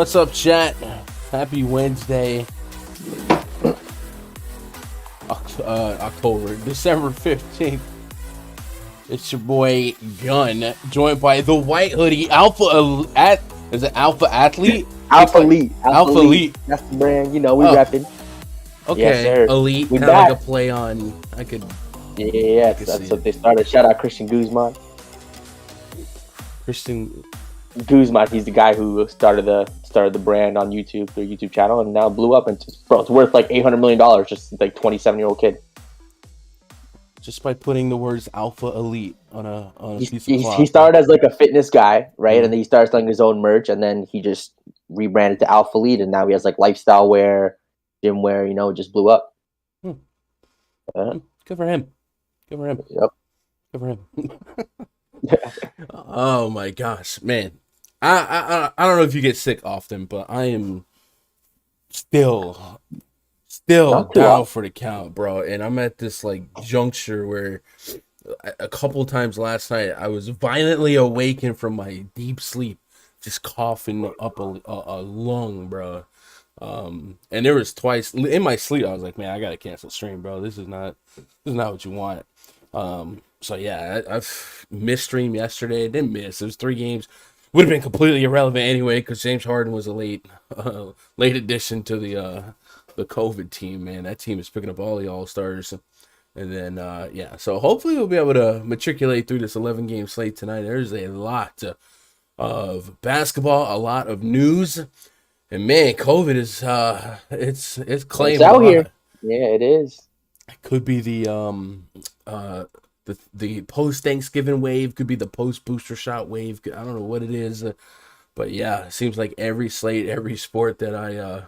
What's up, chat? Happy Wednesday, December 15th. It's your boy Gun, joined by the white hoodie Alpha Athlete? Alpha Elite. Alpha Elite. That's the brand. You know, we repping. Okay, yes, Elite. Kind of like a play on. That's what they started. Shout out Christian Guzman. Guzman, he's the guy who started the brand on YouTube, their YouTube channel, and now blew up. And it's worth like $800 million. Just like 27-year-old kid. Just by putting the words Alpha Elite on a piece of cloth. He started as like a fitness guy, right? Mm-hmm. And then he started selling his own merch, and then he just rebranded to Alpha Elite, and now he has like lifestyle wear, gym wear. You know, just blew up. Good for him. Yep. Good for him. Oh my gosh, man! I don't know if you get sick often, but I am still down for the count, bro. And I'm at this like juncture where a couple times last night I was violently awakened from my deep sleep, just coughing up a lung, bro. And there was twice in my sleep I was like, man, I gotta cancel stream, bro. This is not what you want. So yeah, I've missed stream yesterday. Didn't miss. It was 3 games. Would have been completely irrelevant anyway because James Harden was a late addition to the COVID team. Man, that team is picking up all the all-stars. And then so hopefully we'll be able to matriculate through this 11-game slate tonight. There's a lot of basketball, a lot of news, and man, COVID is it's claiming. It's out here. Yeah, it is. It could be the post-Thanksgiving wave, could be the post-booster shot wave. I don't know what it is, but yeah, it seems like every slate, every sport that I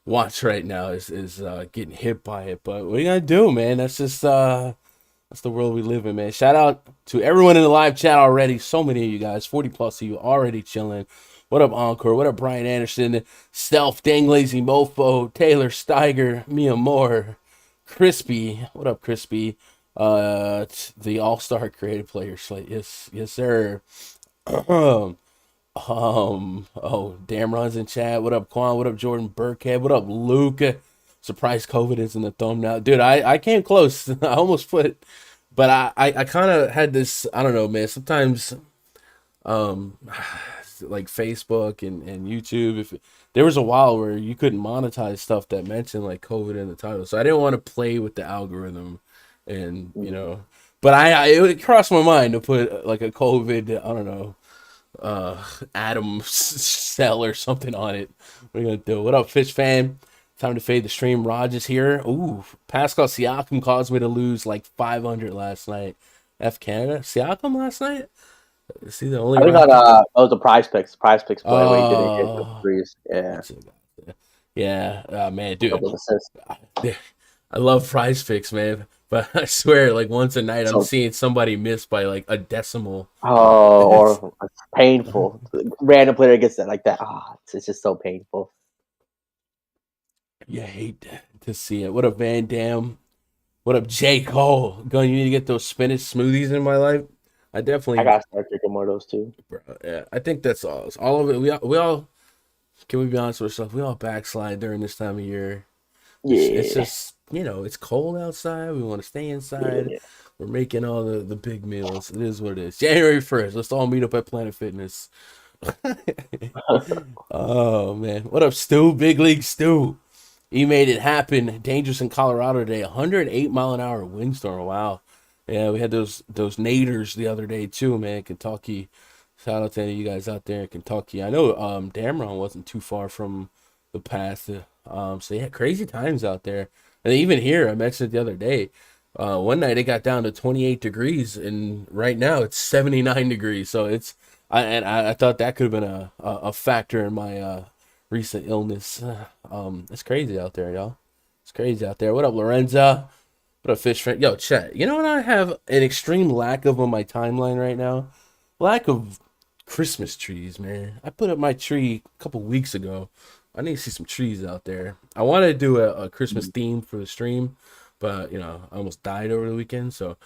watch right now is getting hit by it. But what are you gonna do, man? That's just that's the world we live in, man. Shout out to everyone in the live chat already. So many of you guys, 40 plus of you already chilling. What up, Encore? What up, Brian Anderson? Stealth, Dang Lazy Mofo, Taylor Steiger, Mia Moore, Crispy. What up, Crispy? The All-Star Creative Player slate. Yes, sir. Damn Ron's in chat. What up, Quan? What up, Jordan Burkhead? What up, Luke? Surprised COVID is in the thumbnail. Dude, I came close. I almost put it, but I kind of had this, I don't know, man. Sometimes, like Facebook and YouTube, there was a while where you couldn't monetize stuff that mentioned like COVID in the title. So I didn't want to play with the algorithm. And, you know, but it crossed my mind to put like a COVID, I don't know, atom cell or something on it. What are you going to do? What up, Fish fan? Time to fade the stream. Raj is here. Ooh, Pascal Siakam caused me to lose like 500 last night. F Canada. Siakam last night? Is he the only I think that was a PrizePicks play where he didn't hit the threes. Yeah. Yeah. Man, dude. I love PrizePicks, man. But I swear, like once a night, I'm seeing somebody miss by like a decimal. Oh, or it's painful. Random player gets that like that. It's just so painful. You hate to see it. What up, Van Dam? What up, J. Cole? Gun, you need to get those spinach smoothies in my life. I gotta start drinking more of those too. Bro, yeah, I think that's all. It's all of it. We all. Can we be honest with ourselves? We all backslide during this time of year. Yeah, it's just. You know, it's cold outside. We want to stay inside. Yeah. We're making all the big meals. It is what it is. January 1st. Let's all meet up at Planet Fitness. Oh, man. What up, Stu? Big League Stu. He made it happen. Dangerous in Colorado today. 108-mile-an-hour windstorm. Wow. Yeah, we had those naders the other day, too, man. Kentucky. Shout out to any of you guys out there in Kentucky. I know Dameron wasn't too far from the path. So, yeah, crazy times out there. And even here, I mentioned it the other day, one night it got down to 28 degrees, and right now it's 79 degrees. So I thought that could have been a factor in my recent illness. It's crazy out there, y'all. It's crazy out there. What up, Lorenza? What up, Fish friend? Yo, chat. You know what I have an extreme lack of on my timeline right now? Lack of Christmas trees, man. I put up my tree a couple weeks ago. I need to see some trees out there. I wanted to do a Christmas theme for the stream, but, you know, I almost died over the weekend. So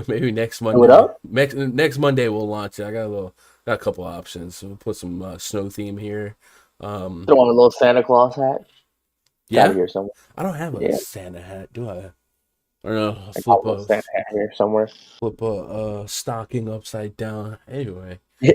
maybe next Monday. What up? Next Monday we'll launch it. I got a couple options. We'll put some snow theme here. Throw on a little Santa Claus hat. It's out of Yeah, here somewhere. I don't have a Yeah, Santa hat, do I? I don't know. I got a little Santa hat here somewhere. Flip a stocking upside down. Anyway, Yeah.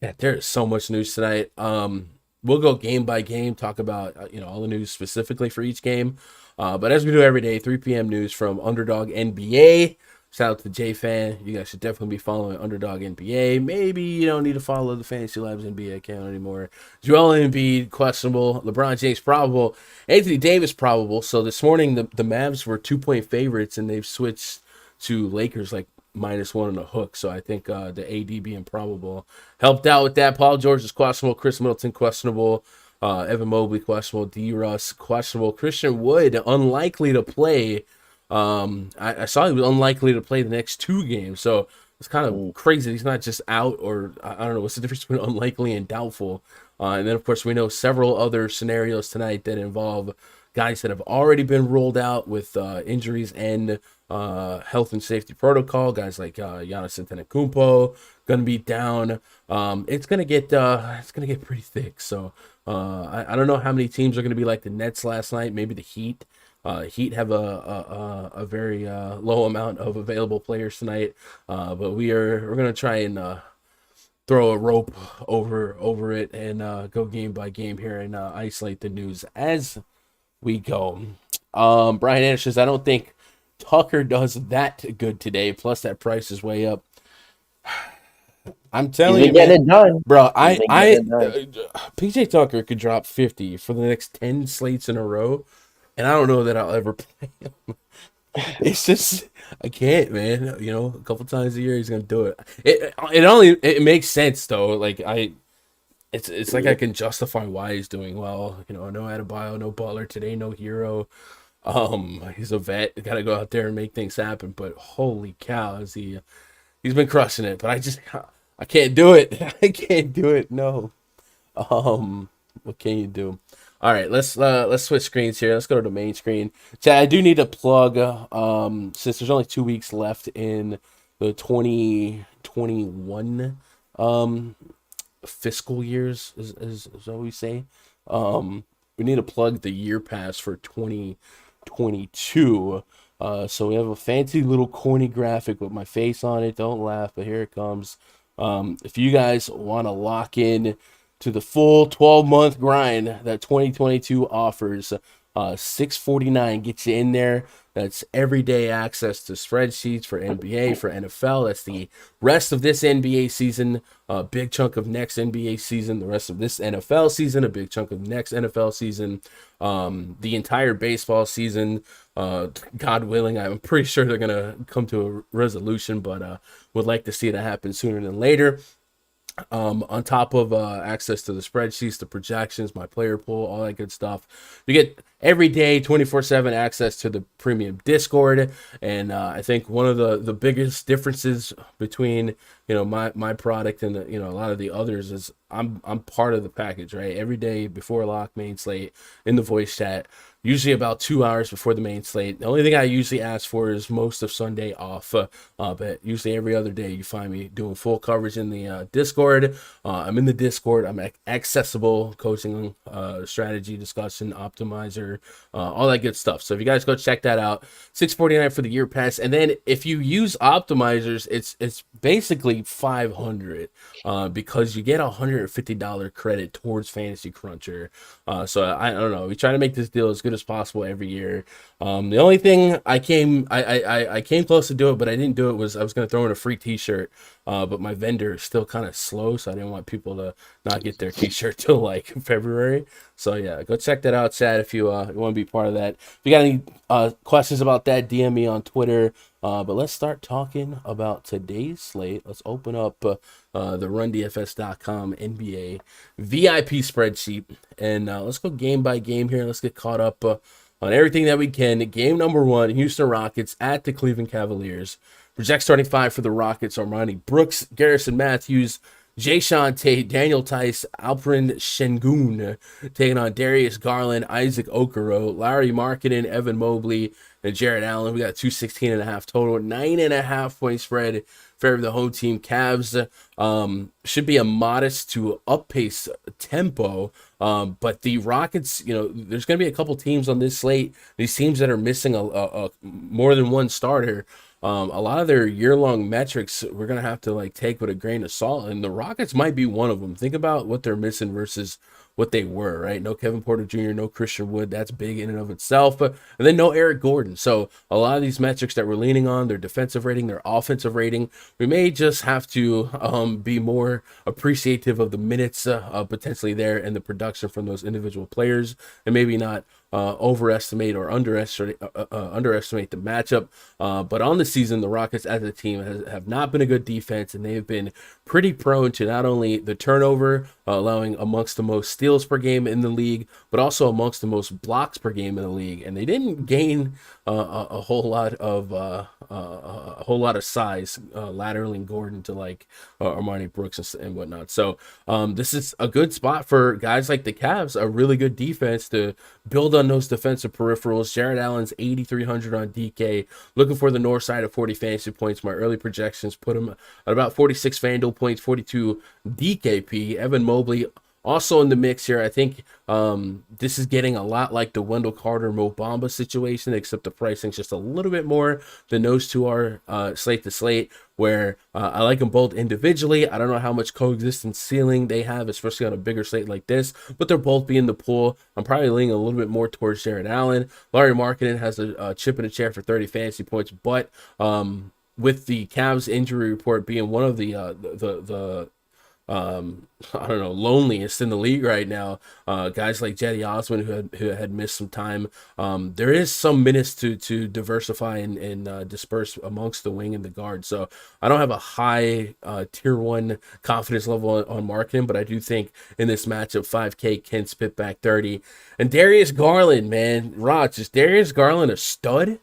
yeah, there's so much news tonight. We'll go game by game, talk about all the news specifically for each game. But as we do every day, 3 p.m. news from Underdog NBA. Shout out to J Fan. You guys should definitely be following Underdog NBA. Maybe you don't need to follow the Fantasy Labs NBA account anymore. Joel Embiid questionable. LeBron James probable. Anthony Davis probable. So this morning the Mavs were 2-point favorites and they've switched to Lakers like -1 on a hook. So I think the AD being probable helped out with that. Paul George is questionable. Chris Middleton questionable. Evan Mobley questionable. D. Russ questionable. Christian Wood unlikely to play. I saw he was unlikely to play the next 2 games. So it's kind of crazy. He's not just out, or I don't know what's the difference between unlikely and doubtful. And then of course we know several other scenarios tonight that involve guys that have already been ruled out with injuries and health and safety protocol. Guys like Giannis Antetokounmpo gonna be down. It's gonna get pretty thick. So I don't know how many teams are gonna be like the Nets last night. Maybe the Heat. Heat have a very low amount of available players tonight, but we're gonna try and throw a rope over it and go game by game here and isolate the news as we go. Brian Anderson says, I don't think Tucker does that good today. Plus, that price is way up. I'm telling you, get it done, bro. PJ Tucker could drop 50 for the next 10 slates in a row, and I don't know that I'll ever play him. It's just I can't, man. A couple times a year he's gonna do it. It makes sense though. Like it's like I can justify why he's doing well. No Adebayo, no Butler today, no Hero. He's a vet. Got to go out there and make things happen. But holy cow, he's been crushing it. But I can't do it. I can't do it. No. What can you do? All right, let's switch screens here. Let's go to the main screen. Chad, I do need to plug. Since there's only 2 weeks left in the 2021 fiscal years, is what we say. We need to plug the year pass for 2022. So we have a fancy little corny graphic with my face on it. Don't laugh, but here it comes. If you guys want to lock in to the full 12-month grind that 2022 offers, $649 gets you in there. That's everyday access to spreadsheets for NBA, for NFL. That's the rest of this NBA season, a big chunk of next NBA season, the rest of this NFL season, a big chunk of next NFL season, the entire baseball season. God willing, I'm pretty sure they're going to come to a resolution, but would like to see that happen sooner than later. On top of access to the spreadsheets, the projections, my player pool, all that good stuff. You get every day 24/7 access to the premium Discord, and I think one of the biggest differences between my product and a lot of the others is I'm part of the package, right? Every day before lock, main slate, in the voice chat, usually about 2 hours before the main slate. The only thing I usually ask for is most of Sunday off, but usually every other day you find me doing full coverage in the Discord. I'm in the Discord. I'm accessible, coaching, strategy discussion, optimizer, all that good stuff. So if you guys go check that out, $649 for the year pass, and then if you use optimizers, it's basically $500 because you get $150 credit towards Fantasy Cruncher. So I don't know. We try to make this deal as good as possible every year. The only thing I came close to do it, but I didn't do it, was I was going to throw in a free t-shirt, but my vendor is still kind of slow, so I didn't want people to not get their t-shirt till like February. So yeah, go check that out, Chad, if you want to be part of that. If you got any questions about that, DM me on Twitter. But let's start talking about today's slate. Let's open up the RunDFS.com NBA VIP spreadsheet, and let's go game by game here. Let's get caught up on everything that we can. Game number 1, Houston Rockets at the Cleveland Cavaliers. Project starting 5 for the Rockets: Armani Brooks, Garrison Matthews, Jayshawn Tate, Daniel Tice, Alperen Şengün, taking on Darius Garland, Isaac Okoro, Larry Markkinen, Evan Mobley, and Jared Allen. We got 216.5 total, 9.5 point spread favor the home team. Cavs should be a modest to up pace tempo. But the Rockets, there's going to be a couple teams on this slate. These teams that are missing a more than one starter. A lot of their year-long metrics we're gonna have to like take with a grain of salt, and the Rockets might be one of them. Think about what they're missing versus what they were, right? No Kevin Porter Jr., no Christian Wood. That's big in and of itself. And then no Eric Gordon. So a lot of these metrics that we're leaning on, their defensive rating, their offensive rating, we may just have to be more appreciative of the minutes potentially there and the production from those individual players, and maybe not overestimate or underestimate the matchup. But on the season, the Rockets as a team have not been a good defense, and they have been pretty prone to not only the turnover, allowing amongst the most steals per game in the league, but also amongst the most blocks per game in the league. And they didn't gain a whole lot of size lateraling Gordon to like Armani Brooks and whatnot. So this is a good spot for guys like the Cavs, a really good defense to build on those defensive peripherals. Jared Allen's 8,300 on DK, looking for the north side of 40 fantasy points. My early projections put him at about 46 Fanduel points, 42 DKP. Evan Mobley also in the mix here. I think this is getting a lot like the Wendell Carter Mo Bamba situation, except the pricing's just a little bit more than those two are slate to slate, where I like them both individually. I don't know how much coexistence ceiling they have, especially on a bigger slate like this, but they're both being the pool. I'm probably leaning a little bit more towards Jared Allen. Larry Markkinen has a chip in a chair for 30 fantasy points, but with the Cavs injury report being one of the I don't know, loneliest in the league right now. Guys like Jetty Osman who had missed some time. There is some minutes to diversify and disperse amongst the wing and the guard. So I don't have a high tier 1 confidence level on Markin, but I do think in this matchup 5K can spit back 30. And Darius Garland, man, Rod, is Darius Garland a stud?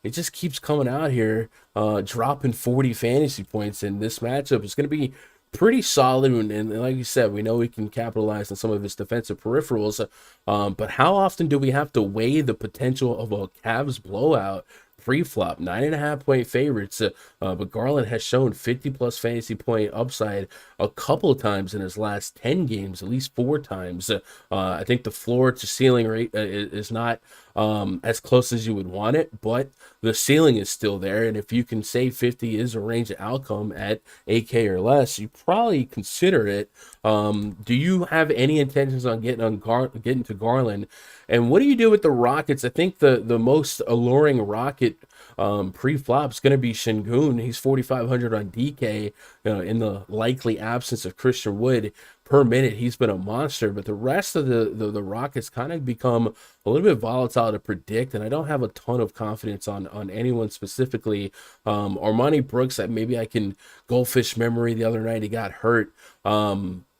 It just keeps coming out here, dropping 40 fantasy points, and this matchup is going to be pretty solid, and like you said, we know we can capitalize on some of his defensive peripherals, but how often do we have to weigh the potential of a Cavs blowout pre-flop? 9.5 point favorites, but Garland has shown 50 plus fantasy point upside a couple of times in his last 10 games, at least 4 times. I think the floor to ceiling rate is not as close as you would want it, but the ceiling is still there, and if you can say 50 is a range of outcome at 8K or less, you probably consider it. Do you have any intentions on getting to Garland? And what do you do with the Rockets? I think the most alluring Rocket pre-flop is going to be Şengün. He's 4,500 on DK. In the likely absence of Christian Wood per minute, he's been a monster. But the rest of the Rockets kind of become a little bit volatile to predict, and I don't have a ton of confidence on anyone specifically. Armani Brooks, maybe I can goldfish memory. The other night he got hurt.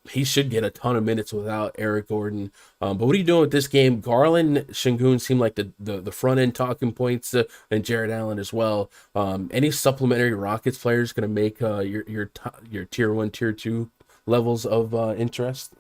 He should get a ton of minutes without Eric Gordon. But what are you doing with this game? Garland, Şengün seem like the front end talking points, and Jared Allen as well. Any supplementary Rockets players going to make your tier 1, tier 2 levels of interest?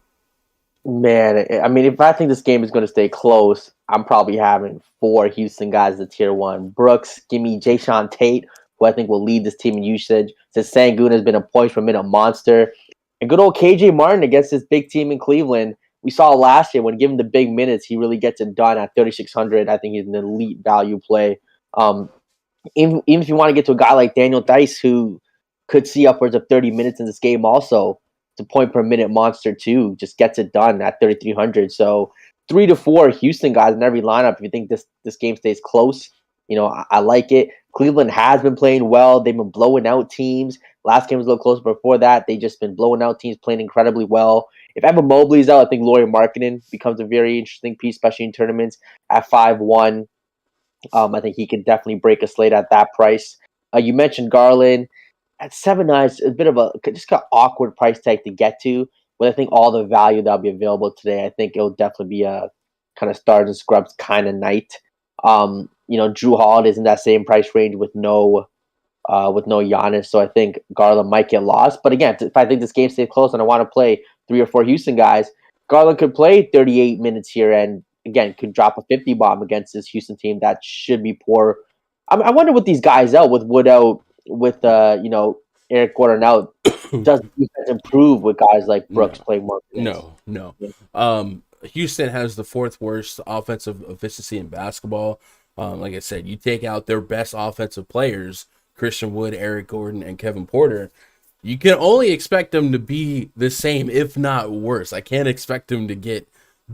Man, I mean, if I think this game is going to stay close, I'm probably having 4 Houston guys at tier 1. Brooks, give me Jayshawn Tate, who I think will lead this team in usage, since Şengün has been a points per minute monster. And good old KJ Martin against this big team in Cleveland. We saw last year when given the big minutes, he really gets it done at 3,600. I think he's an elite value play. Even if you want to get to a guy like Daniel Dice, who could see upwards of 30 minutes in this game also, it's a point per minute monster too. Just gets it done at 3,300. So 3 to 4 Houston guys in every lineup. If you think this game stays close, I like it. Cleveland has been playing well. They've been blowing out teams. Last game was a little closer. Before that, they just been blowing out teams, playing incredibly well. If Evan Mobley's out, I think Lauri Markkinen becomes a very interesting piece, especially in tournaments at 5-1. I think he can definitely break a slate at that price. You mentioned Garland at 7-9. It's a bit of a just kind of awkward price tag to get to. But I think all the value that'll be available today, I think it'll definitely be a kind of stars and scrubs kind of night. Drew Holiday's in that same price range with no Giannis, so I think Garland might get lost. But again, if I think this game stays close and I want to play 3 or 4 Houston guys, Garland could play 38 minutes here and again could drop a 50 bomb against this Houston team that should be poor. I wonder what these guys out with Wood out, with Eric Gordon out, does defense improve with guys like Brooks playing more minutes? No. Houston has the fourth worst offensive efficiency in basketball. Like I said, you take out their best offensive players, Christian Wood, Eric Gordon, and Kevin Porter, you can only expect them to be the same, if not worse. I can't expect them to get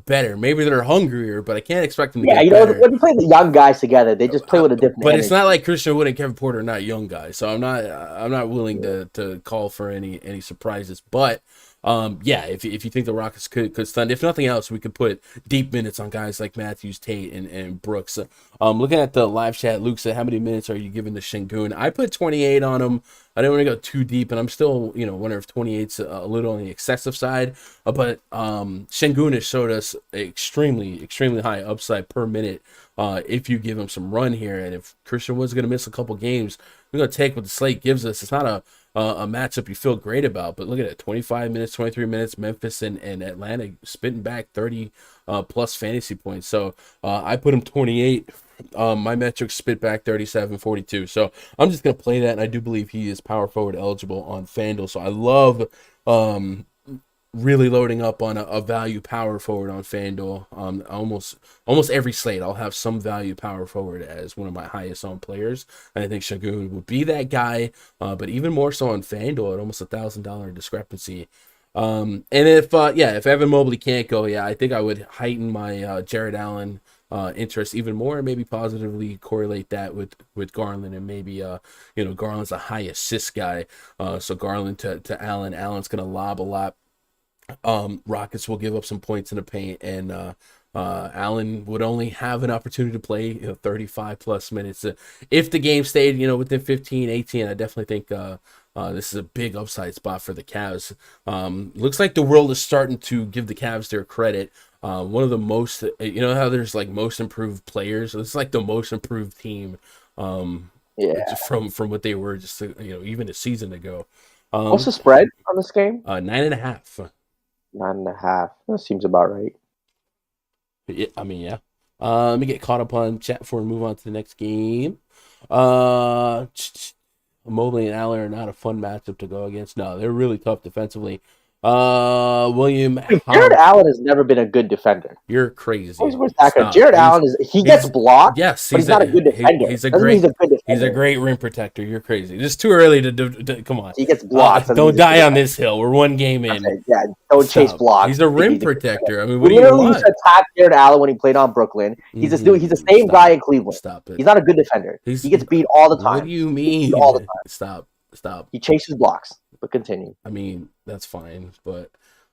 better. Maybe they're hungrier, but I can't expect them to get better. When you play the young guys together, they just play with a different But energy. it's not like Christian Wood and Kevin Porter are not young guys, so I'm not willing to call for any surprises. But if you think the Rockets could stun, if nothing else, we could put deep minutes on guys like Matthews, Tate, and Brooks. Looking at the live chat, Luke said, how many minutes are you giving to Şengün? I put 28 on him. I didn't want to go too deep, and I'm still, wonder if 28's a little on the excessive side. But Şengün has showed us extremely, extremely high upside per minute if you give him some run here. And if Christian Wood's going to miss a couple games, we're going to take what the slate gives us. It's not a matchup you feel great about, but look at it, 25 minutes, 23 minutes, Memphis and Atlanta spitting back 30 plus fantasy points. So I put him 28. My metrics spit back 37, 42. So I'm just going to play that, and I do believe he is power forward eligible on FanDuel. So I love really loading up on a value power forward on FanDuel. Almost every slate I'll have some value power forward as one of my highest owned players, and I think Şengün would be that guy, but even more so on FanDuel at almost $1,000 discrepancy. And if Evan Mobley can't go, I think I would heighten my Jared Allen interest even more, and maybe positively correlate that with Garland, and maybe Garland's a high assist guy, so Garland to Allen. Allen's gonna lob a lot. Rockets will give up some points in the paint, and Allen would only have an opportunity to play 35 plus minutes. If the game stayed within 15, 18, I definitely think this is a big upside spot for the Cavs. Looks like the world is starting to give the Cavs their credit. One of the most, how there's like most improved players. It's like the most improved team from what they were just even a season ago. What's the spread on this game? 9.5. 9.5. That seems about right. Yeah, yeah. Let me get caught up on chat before we move on to the next game. Mobley and Allen are not a fun matchup to go against. No, they're really tough defensively. William, Jared Allen has never been a good defender. You're crazy. Jared Allen gets blocked. Yes, but he's not a good defender. He's a great rim protector. You're crazy. It's too early to come on. He gets blocked. Don't die on this hill. We're one game in. Don't chase blocks. He's a rim protector. I mean, what do you want? Used to attack Jared Allen when he played on Brooklyn. He's the same guy in Cleveland. Stop it. He's not a good defender. He gets beat all the time. What do you mean? All the time. Stop. He chases blocks. But continue. I mean, that's fine, but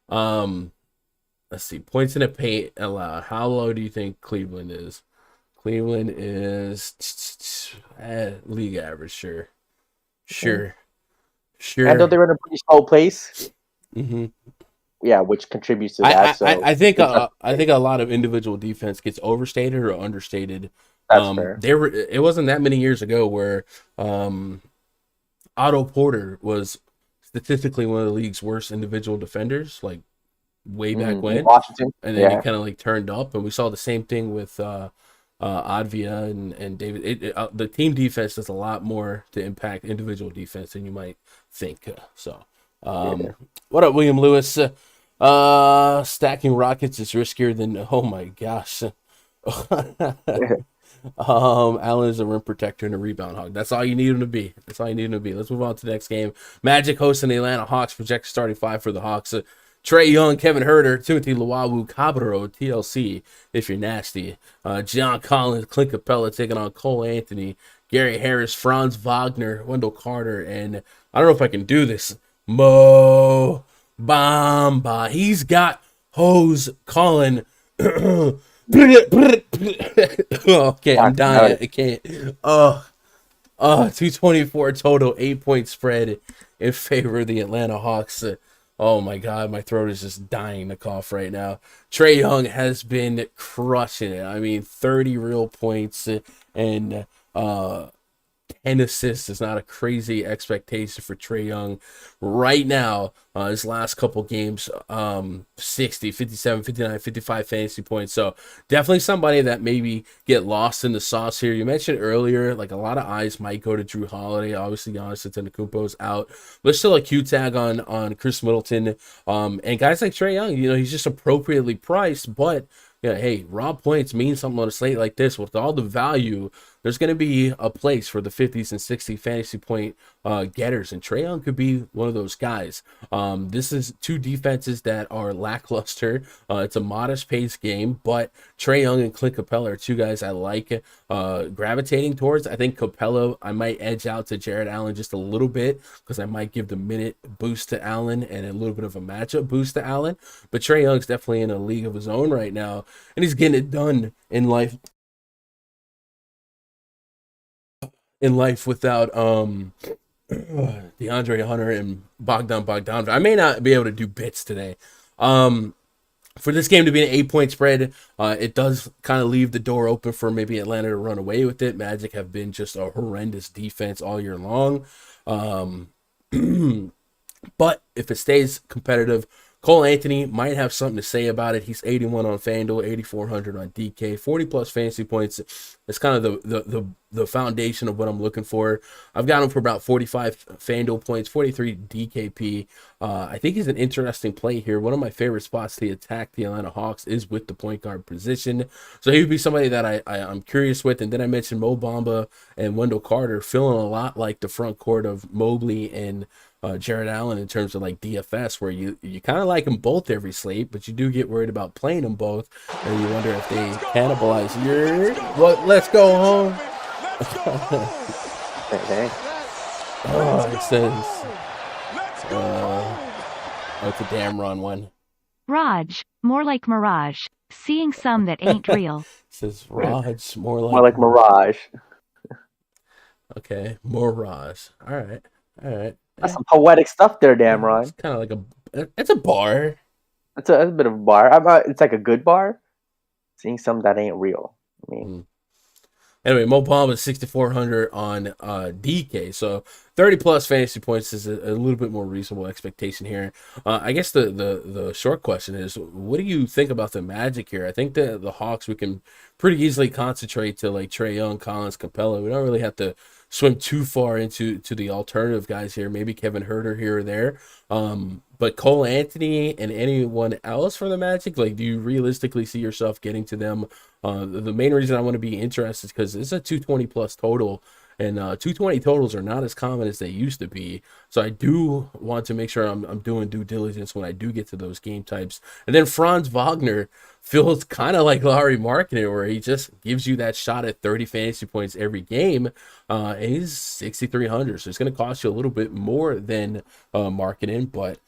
let's see. Points in the paint allowed. How low do you think Cleveland is? Cleveland is league average, sure. I know they're in a pretty slow pace. Mm-hmm. Yeah, which contributes to that. I think a lot of individual defense gets overstated or understated. That's fair. It wasn't that many years ago where Otto Porter was statistically one of the league's worst individual defenders, like way back when, Washington, and then he kind of like turned up, and we saw the same thing with Advia and David. The team defense does a lot more to impact individual defense than you might think. So, what up, William Lewis? Stacking Rockets is riskier than. Oh my gosh. Allen is a rim protector and a rebound hog. That's all you need him to be. Let's move on to the next game. Magic hosting the Atlanta Hawks. Projected starting five for the Hawks. Trae Young, Kevin Huerter, Timothy Luwawu, Cabarro, TLC, if you're nasty. John Collins, Clint Capella taking on Cole Anthony, Gary Harris, Franz Wagner, Wendell Carter, and I don't know if I can do this. Mo Bamba. He's got hose calling. Okay, I'm dying. I can't. 224 total, 8-point spread in favor of the Atlanta Hawks. Oh my God, my throat is just dying to cough right now. Trae Young has been crushing it. I mean, 30 real points and 10 assists is not a crazy expectation for Trae Young right now. His last couple games, 60, 57, 59, 55 fantasy points. So definitely somebody that maybe get lost in the sauce here. You mentioned earlier, like a lot of eyes might go to Drew Holiday. Obviously, Giannis Antetokounmpo's out. There's still a Q tag on Chris Middleton. And guys like Trae Young, he's just appropriately priced, but yeah, hey, raw points mean something on a slate like this with all the value. There's going to be a place for the 50s and 60 fantasy point getters, and Trae Young could be one of those guys. This is two defenses that are lackluster. It's a modest pace game, but Trae Young and Clint Capella are two guys I like gravitating towards. I think Capella, I might edge out to Jared Allen just a little bit because I might give the minute boost to Allen and a little bit of a matchup boost to Allen. But Trae Young's definitely in a league of his own right now, and he's getting it done in life. Without DeAndre Hunter and Bogdan Bogdanovic. I may not be able to do bits today. For this game to be an 8-point spread, it does kind of leave the door open for maybe Atlanta to run away with it. Magic have been just a horrendous defense all year long. But if it stays competitive, Cole Anthony might have something to say about it. He's 81 on FanDuel, 8,400 on DK, 40 plus fantasy points. It's kind of the foundation of what I'm looking for. I've got him for about 45 FanDuel points, 43 DKP. I think he's an interesting play here. One of my favorite spots to attack the Atlanta Hawks is with the point guard position. So he would be somebody that I'm curious with. And then I mentioned Mo Bamba and Wendell Carter feeling a lot like the front court of Mobley and Jared Allen in terms of like DFS, where you kind of like them both every slate, but you do get worried about playing them both, and you wonder if they cannibalize your let's go home. It says it's a damn run one. Raj, more like Mirage. Seeing some that ain't real. It says Raj, more like Mirage. Okay, Mirage. All right. That's some poetic stuff there, Damron. It's kind of like it's a bar. It's a bit of a bar. It's like a good bar. Seeing some that ain't real. I mean, Anyway, Mo Bamba is 6,400 on DK, so 30 plus fantasy points is a little bit more reasonable expectation here. I guess the short question is, what do you think about the Magic here? I think the Hawks, we can pretty easily concentrate to like Trae Young, Collins, Capella. We don't really have to swim too far into the alternative guys here. Maybe Kevin Huerter here or there. But Cole Anthony and anyone else for the Magic, like, do you realistically see yourself getting to them? The main reason I want to be interested is because it's a 220 plus total, and 220 totals are not as common as they used to be. So I do want to make sure I'm doing due diligence when I do get to those game types. And then Franz Wagner feels kind of like Larry Markkinen, where he just gives you that shot at 30 fantasy points every game. And he's 6,300, so it's going to cost you a little bit more than Markkinen, but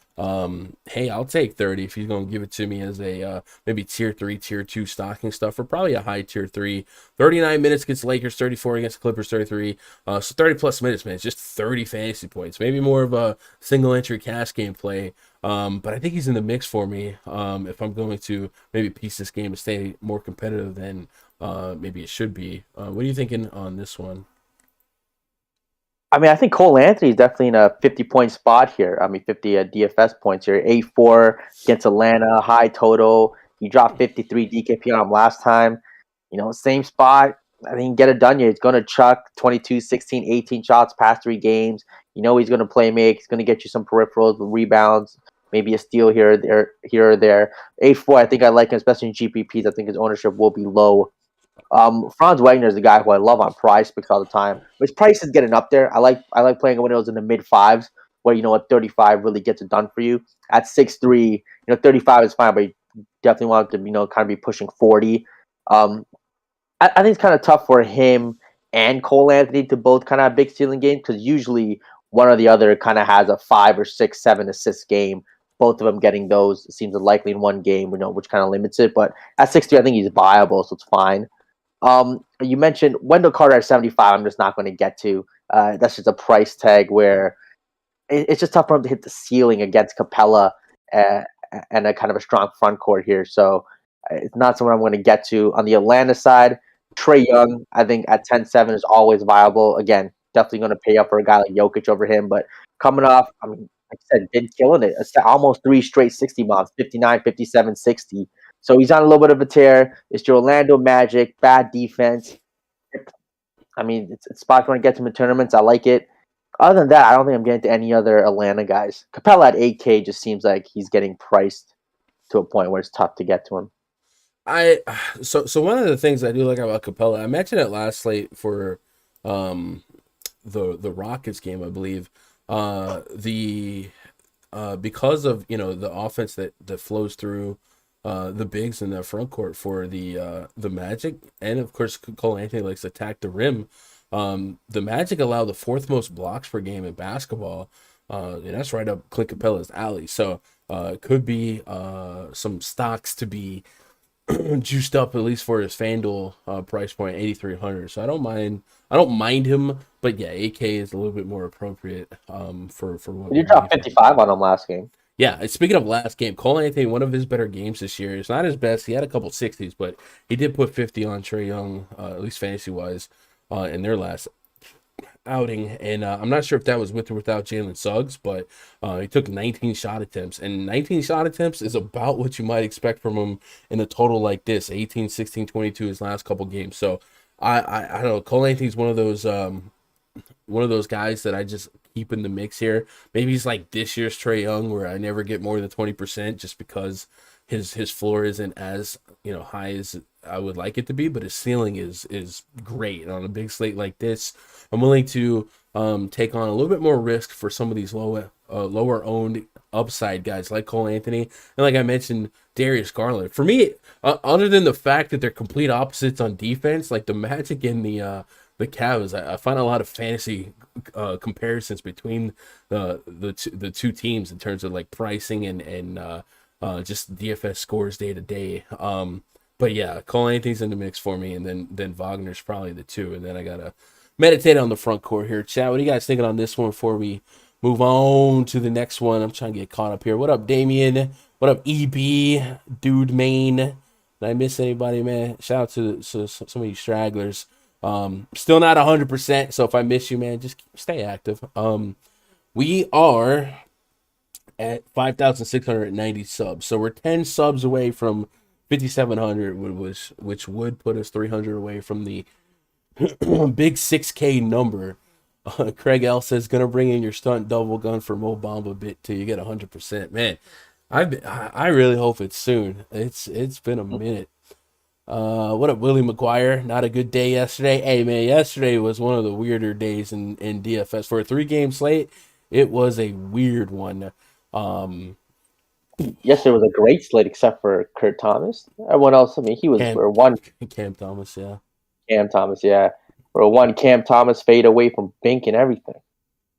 hey, I'll take 30 if he's going to give it to me as a maybe tier 3, tier 2 stocking stuff, or probably a high tier 3. 39 minutes against Lakers, 34 against the Clippers, 33. So 30 plus minutes, man. It's just 30 fantasy points. Maybe more of a single entry cash game play. But I think he's in the mix for me if I'm going to maybe piece this game to stay more competitive than maybe it should be. What are you thinking on this one? I mean, I think Cole Anthony is definitely in a 50-point spot here. I mean, 50 DFS points here. 8-4 against Atlanta, high total. He dropped 53 DKP on him last time. Same spot. I think get it done here. He's going to chuck 22, 16, 18 shots past 3 games. He's going to play make. He's going to get you some peripherals, rebounds, maybe a steal here or there. 8-4, I think I like him, especially in GPPs. I think his ownership will be low. Franz Wagner is a guy who I love on PrizePicks all the time. His price is getting up there. I like playing when it was in the mid 5s, where 35 really gets it done for you. At 6'3", 35 is fine, but you definitely want to kind of be pushing 40. I think it's kind of tough for him and Cole Anthony to both kind of have big ceiling games, because usually one or the other kind of has a 5 or 6, 7 assist game. Both of them getting those seems unlikely in one game, which kind of limits it. But at 6'3", I think he's viable, so it's fine. You mentioned Wendell Carter at 75. I'm just not going to get to. That's just a price tag where it's just tough for him to hit the ceiling against Capella and a kind of a strong front court here. So it's not someone I'm going to get to. On the Atlanta side, Trae Young, I think at 10-7 is always viable. Again, definitely going to pay up for a guy like Jokic over him. But coming off, I mean, like I said, been killing it. Almost 3 straight 60 months, 59, 57, 60. So he's on a little bit of a tear. It's your Orlando Magic, bad defense. I mean, it's spot going to get him in tournaments. I like it. Other than that, I don't think I'm getting to any other Atlanta guys. Capella at 8K just seems like he's getting priced to a point where it's tough to get to him. So one of the things I do like about Capella, I mentioned it last slate for the Rockets game, I believe. Because of the offense that flows through the bigs in the front court for the Magic, and of course Cole Anthony likes to attack the rim. The Magic allow the 4th most blocks per game in basketball, and that's right up Clint Capella's alley. So it could be some stocks to be juiced up, at least for his Fanduel price point, 8,300. So I don't mind him, but yeah, 8K is a little bit more appropriate for what you dropped 55 on him last game. Yeah, speaking of last game, Cole Anthony, one of his better games this year. It's not his best. He had a couple 60s, but he did put 50 on Trae Young, at least fantasy-wise, in their last outing. And I'm not sure if that was with or without Jalen Suggs, but he took 19 shot attempts. And 19 shot attempts is about what you might expect from him in a total like this, 18, 16, 22 his last couple games. So I don't know. Cole Anthony's one of those guys that I just keep in the mix here. Maybe he's like this year's Trae Young, where I never get more than 20% just because his floor isn't as high as I would like it to be, but his ceiling is great. And on a big slate like this, I'm willing to take on a little bit more risk for some of these lower owned upside guys like Cole Anthony and, like I mentioned, Darius Garland. For me, other than the fact that they're complete opposites on defense, like the Magic and the Cavs, I find a lot of fantasy comparisons between the two teams in terms of like pricing and just DFS scores day to day. But yeah, Cole Anthony's in the mix for me, and then Wagner's probably the 2, and then I gotta meditate on the front court here. Chat, what are you guys thinking on this one before we move on to the next one? I'm trying to get caught up here. What up, Damien? What up, EB? Dude, Main? Did I miss anybody, man? Shout out to some of you stragglers. Still not 100%, so if I miss you, man, just stay active. We are at 5,690 subs, so we're 10 subs away from 5,700, which would put us 300 away from the big 6K number. Craig L says, gonna bring in your stunt double gun for Mo Bamba bit till you get 100%. Man, I really hope it's soon. It's been a minute. What up, Willie McGuire? Not a good day yesterday. Hey, man, yesterday was one of the weirder days in DFS. For a 3-game slate, it was a weird one. Yesterday was a great slate except for Kurt Thomas. Everyone else, I mean, he was for one. Cam Thomas, yeah. Cam Thomas, yeah. For one Cam Thomas fade away from Bink and everything.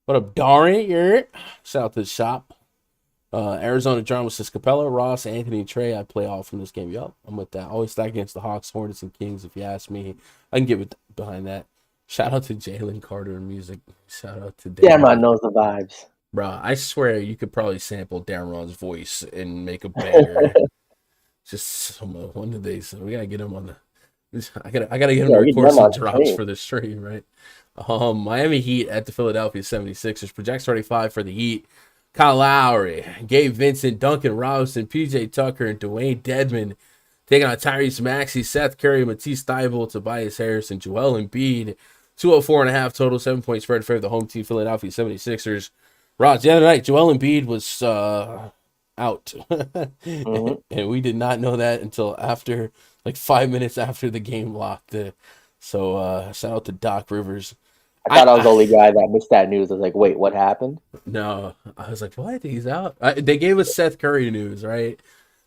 What up, Darian? Shout out to the shop. Arizona Drama says Capella, Ross, Anthony, Trey. I play all from this game. Yup, I'm with that. Always stack against the Hawks, Hornets, and Kings. If you ask me, I can get behind that. Shout out to Jalen Carter and music. Shout out to Damron knows the vibes. Bro, I swear you could probably sample Damron's voice and make a banger. Just one of these. We gotta get him on the. I gotta get him to record some drops for the stream, right? Miami Heat at the Philadelphia 76ers. Projects 35 for the Heat. Kyle Lowry, Gabe Vincent, Duncan Robinson, PJ Tucker, and Dwayne Dedmon taking on Tyrese Maxey, Seth Curry, Matisse Thybulle, Tobias Harris, and Joel Embiid. 204.5 total, 7-point spread for the home team, Philadelphia 76ers. Ross, the other night, Joel Embiid was out. And we did not know that until after, like 5 minutes after the game locked. So shout out to Doc Rivers. I thought I was the only guy that missed that news. I was like, wait, what happened? No, I was like, what? He's out? They gave us Seth Curry news, right?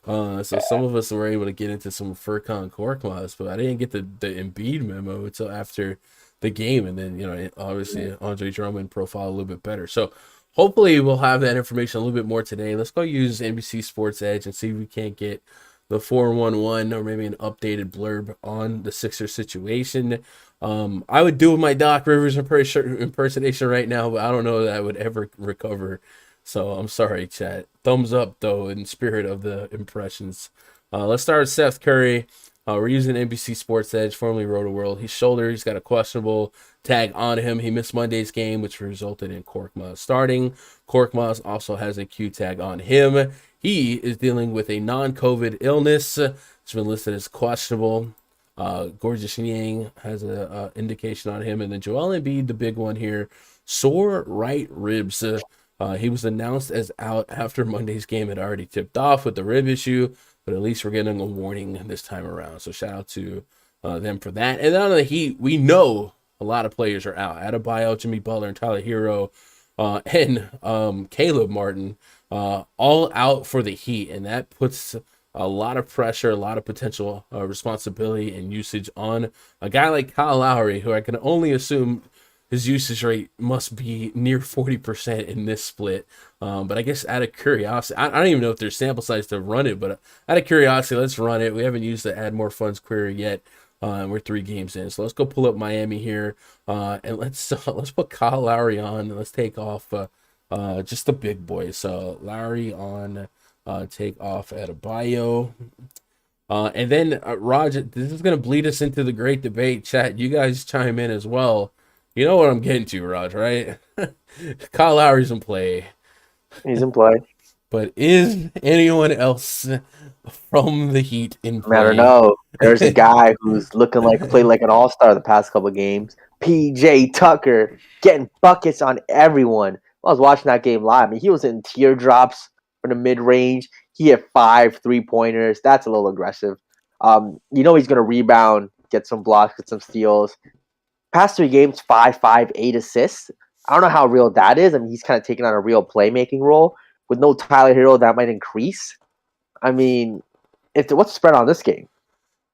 So some of us were able to get into some Furcon Korkmaz, but I didn't get the Embiid memo until after the game. And then, obviously Andre Drummond profile a little bit better. So hopefully we'll have that information a little bit more today. Let's go use NBC Sports Edge and see if we can't get the 411 or maybe an updated blurb on the Sixers situation. I would do my Doc Rivers impersonation right now, but I don't know that I would ever recover. So I'm sorry, chat. Thumbs up, though, in spirit of the impressions. Let's start with Seth Curry. We're using NBC Sports Edge, formerly Roto World. His shoulder, he's got a questionable tag on him. He missed Monday's game, which resulted in Korkmaz starting. Korkmaz also has a Q tag on him. He is dealing with a non-COVID illness. It's been listed as questionable. Gorgeous Yang has a indication on him. And then Joel Embiid, the big one here, sore right ribs. He was announced as out after Monday's game had already tipped off with the rib issue, but at least we're getting a warning this time around. So shout out to them for that. And then on the Heat, we know a lot of players are out. Adebayo, Jimmy Butler, and Tyler Hero, and Caleb Martin, all out for the Heat. And that puts a lot of pressure, a lot of potential responsibility and usage on a guy like Kyle Lowry, who I can only assume his usage rate must be near 40% in this split. But I guess out of curiosity, I don't even know if there's sample size to run it, but out of curiosity, let's run it. We haven't used the add more funds query yet. We're 3 games in. So let's go pull up Miami here. And let's put Kyle Lowry on. And let's take off just the big boys. So Lowry on, take off Adebayo. And then Roger, this is going to bleed us into the great debate. Chat, you guys chime in as well. You know what I'm getting to, Raj, right? Kyle Lowry's in play. He's in play. But is anyone else from the Heat in play? I don't know. There's a guy who's played like an all-star the past couple of games. PJ Tucker getting buckets on everyone. I was watching that game live. I mean, he was in teardrops from the mid-range. He had 5 3-pointers. That's a little aggressive. He's going to rebound, get some blocks, get some steals. Past 3 games, 5, 8 assists. I don't know how real that is. I mean, he's kind of taking on a real playmaking role. With no Tyler Hero, that might increase. I mean, what's the spread on this game?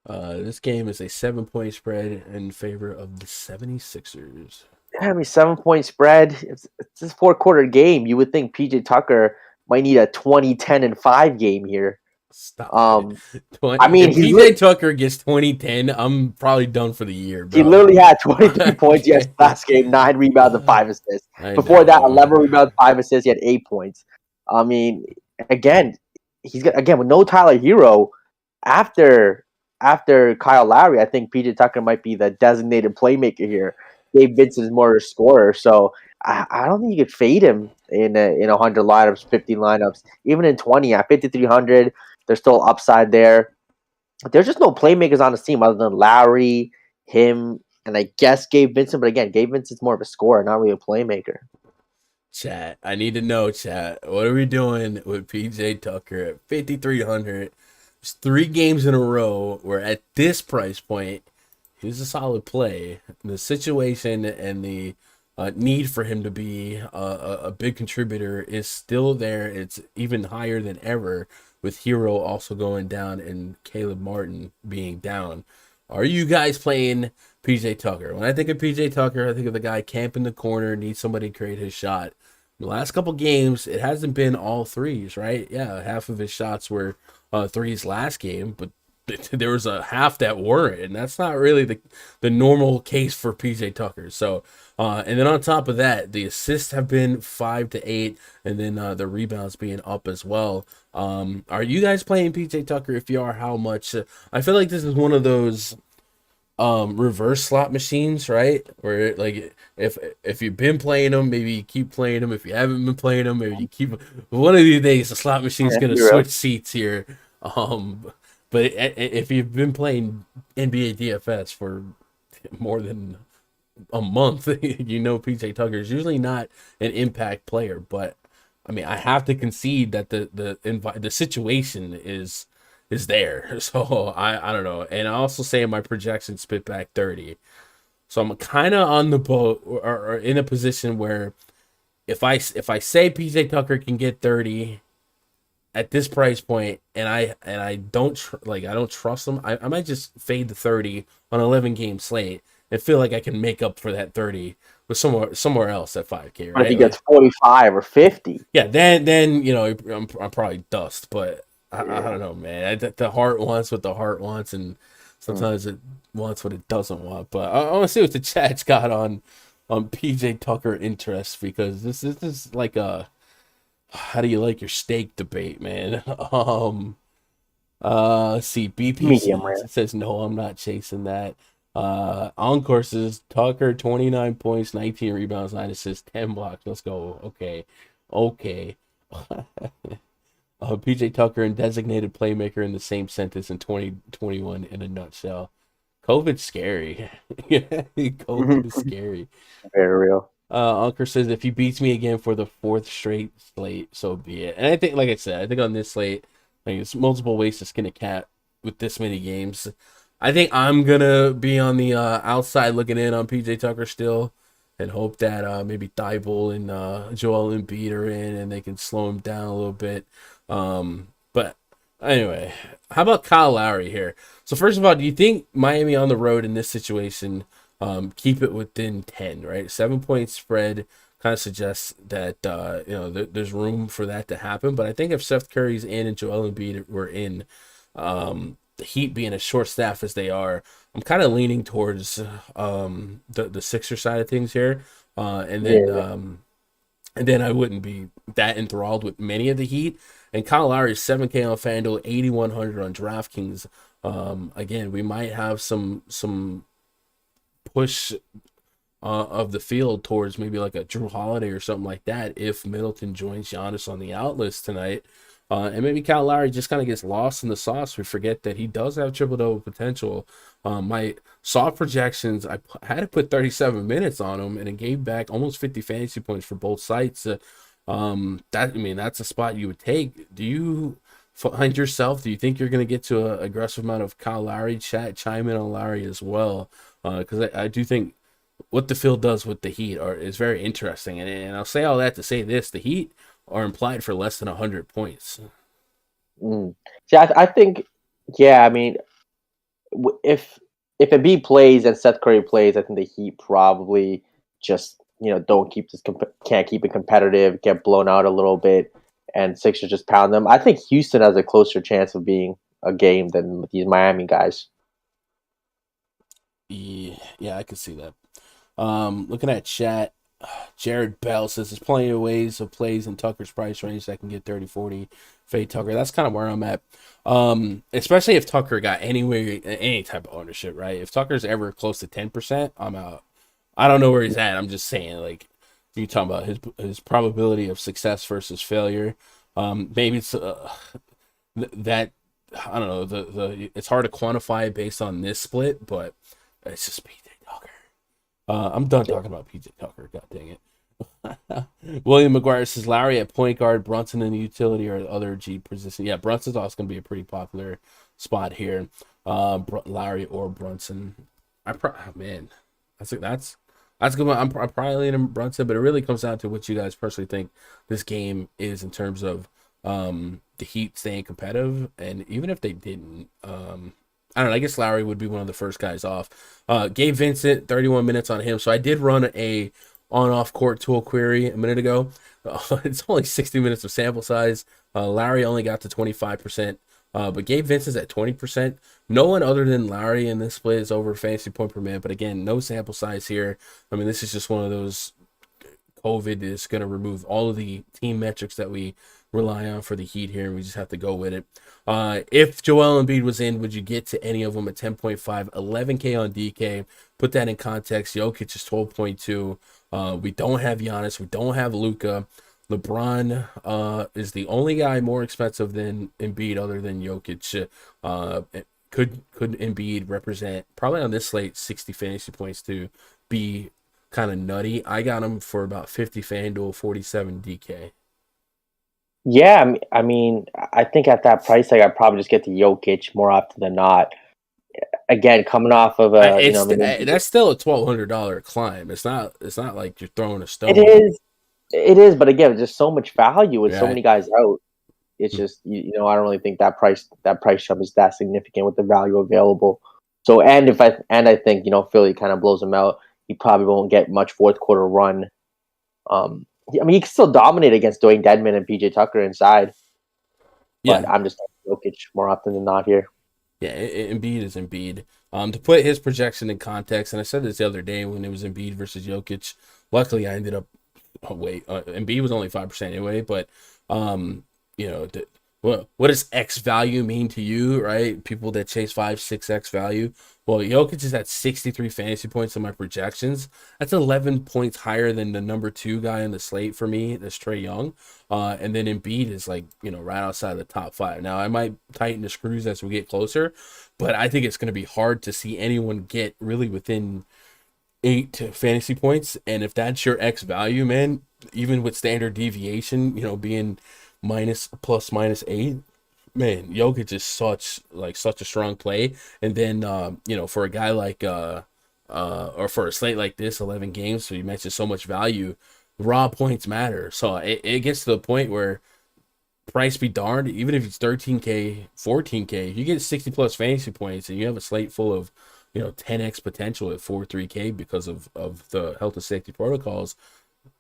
This game is a 7-point spread in favor of the 76ers. Yeah, I mean, 7-point spread. It's this 4-quarter game. You would think PJ Tucker might need a 20, 10, and 5 game here. Stop. I mean, if PJ Tucker gets 20-10, I'm probably done for the year, bro. He literally had 23 points last game, 9 rebounds and 5 assists. Before that, 11 rebounds, 5 assists. He had 8 points. I mean, again, with no Tyler Hero, after Kyle Lowry, I think PJ Tucker might be the designated playmaker here. Gabe Vincent is more of a scorer, so I don't think you could fade him in 100 lineups, 50 lineups, even in 20 at 5,300. There's still upside there. There's just no playmakers on the team other than Lowry, him, and I guess Gabe Vincent. But again, Gabe Vincent's more of a scorer, not really a playmaker. Chat, I need to know, chat. What are we doing with PJ Tucker at 5,300? It's 3 games in a row where at this price point, he's a solid play. The situation and the need for him to be a big contributor is still there. It's even higher than ever with Hero also going down and Caleb Martin being down. Are you guys playing PJ Tucker? When I think of PJ Tucker, I think of the guy camping the corner, needs somebody to create his shot. The last couple games, it hasn't been all threes, right? Yeah, half of his shots were threes last game, but there was a half that weren't, and that's not really the normal case for PJ Tucker. So, and then on top of that, the assists have been 5 to 8, and then the rebounds being up as well. Are you guys playing PJ Tucker? If you are, how much? I feel like this is one of those reverse slot machines, right? Where like if you've been playing them, maybe you keep playing them. If you haven't been playing them, maybe you keep. One of these days, the slot machine's gonna switch seats here. But if you've been playing NBA DFS for more than a month, you know PJ Tucker is usually not an impact player. But I mean, I have to concede that the situation is there. So I don't know. And I also say in my projection, spit back 30. So I'm kind of on the boat or in a position where if I say PJ Tucker can get 30 at this price point, and I don't trust him, I might just fade the 30 on an 11-game slate and feel like I can make up for that 30 with somewhere else at 5K. Right? But if he gets 45 or 50, yeah, then I'm probably dust. But I don't know, man. The heart wants what the heart wants, and sometimes it wants what it doesn't want. But I want to see what the chat's got on PJ Tucker interest, because this is like a how do you like your steak debate, man. Let's see. BP Medium rare. says no, I'm not chasing that. Encore says Tucker 29 points, 19 rebounds, 9 assists, 10 blocks. Let's go. Okay. PJ Tucker and designated playmaker in the same sentence in 2021 in a nutshell. COVID's scary. Yeah, COVID is scary. Very real. Unker says if he beats me again for the 4th straight slate, so be it. And I think, like I said, I think on this slate, like it's multiple ways to skin a cat with this many games. I think I'm gonna be on the outside looking in on PJ Tucker still, and hope that maybe Thibault and Joel Embiid are in and they can slow him down a little bit. But anyway, how about Kyle Lowry here? So first of all, do you think Miami on the road in this situation keep it within 10, right? 7-point spread kind of suggests that there's room for that to happen. But I think if Seth Curry's in and Joel Embiid were in, the Heat being as short staffed as they are, I'm kind of leaning towards the Sixer side of things here, and then I wouldn't be that enthralled with many of the Heat. And Kyle Lowry is 7K on FanDuel, 8,100 on DraftKings. Again, we might have some push of the field towards maybe like a Drew Holiday or something like that if Middleton joins Giannis on the out list tonight. And maybe Kyle Lowry just kind of gets lost in the sauce. We forget that he does have triple-double potential. My soft projections, I had to put 37 minutes on him, and it gave back almost 50 fantasy points for both sites. That's a spot you would take. Do you find yourself, do you think you're going to get to an aggressive amount of Kyle Lowry? Chime in on Lowry as well, because I do think what the field does with the Heat is very interesting. And I'll say all that to say this: the Heat are implied for less than 100 points. See, I think, yeah, I mean, if Embiid plays and Seth Curry plays, I think the Heat probably just can't keep it competitive, get blown out a little bit, and Sixers just pound them. I think Houston has a closer chance of being a game than with these Miami guys. Yeah, I could see that. Looking at chat, Jared Bell says there's plenty of ways of plays in Tucker's price range that can get 30-40 fade Tucker. That's kind of where I'm at. Especially if Tucker got any type of ownership, right? If Tucker's ever close to 10%, I'm out. I don't know where he's at. I'm just saying, like, you talking about his probability of success versus failure. Maybe it's that, I don't know, it's hard to quantify based on this split, but it's just PJ Tucker. I'm done talking about PJ Tucker. God dang it. William McGuire says Lowry at point guard, Brunson in the utility or other G position. Yeah, Brunson's also going to be a pretty popular spot here. Lowry or Brunson. That's a good one. I'm probably leaning Brunson, but it really comes down to what you guys personally think this game is in terms of the Heat staying competitive. And even if they didn't, I don't know, I guess Lowry would be one of the first guys off. Gabe Vincent, 31 minutes on him. So I did run a on-off court tool query a minute ago. It's only 60 minutes of sample size. Lowry only got to 25%, but Gabe Vincent's at 20%. No one other than Lowry in this split is over fantasy point per minute, but again, no sample size here. I mean, this is just one of those, COVID is going to remove all of the team metrics that we rely on for the Heat here, and we just have to go with it. If Joel Embiid was in, would you get to any of them at 10.5, 11K on DK? Put that in context. Jokic is 12.2. We don't have Giannis. We don't have Luka. LeBron is the only guy more expensive than Embiid other than Jokic. Could Embiid represent, probably on this slate, 60 fantasy points to be kind of nutty? I got him for about 50 FanDuel, 47 DK. Yeah, I mean, I think at that price tag, I'd probably just get the Jokic more often than not. Again, coming off of that's still a $1,200 climb. It's not like you're throwing a stone. It is, but again, just so much value with so many guys out. It's just I don't really think that price jump is that significant with the value available. So I think Philly kind of blows him out. He probably won't get much fourth quarter run. I mean, he can still dominate against Dwayne Dedmon and PJ Tucker inside. But I'm just Jokic more often than not here. Yeah, Embiid is Embiid. To put his projection in context, and I said this the other day when it was Embiid versus Jokic. Luckily, I ended up. Embiid was only 5% anyway, but what does X value mean to you, right? People that chase 5-6x value. Well, Jokic is at 63 fantasy points in my projections. That's 11 points higher than the number 2 guy in the slate for me. That's Trae Young. And then Embiid is like, right outside the top 5. Now, I might tighten the screws as we get closer, but I think it's going to be hard to see anyone get really within 8 fantasy points. And if that's your X value, man, even with standard deviation, being plus minus 8, man, Jokic is such a strong play. And then for a guy like or for a slate like this, 11 games, so you mentioned so much value, raw points matter. So it gets to the point where, price be darned, even if it's 13K, 14K, if you get 60 plus fantasy points and you have a slate full of 10x potential at 4-3K because of the health and safety protocols,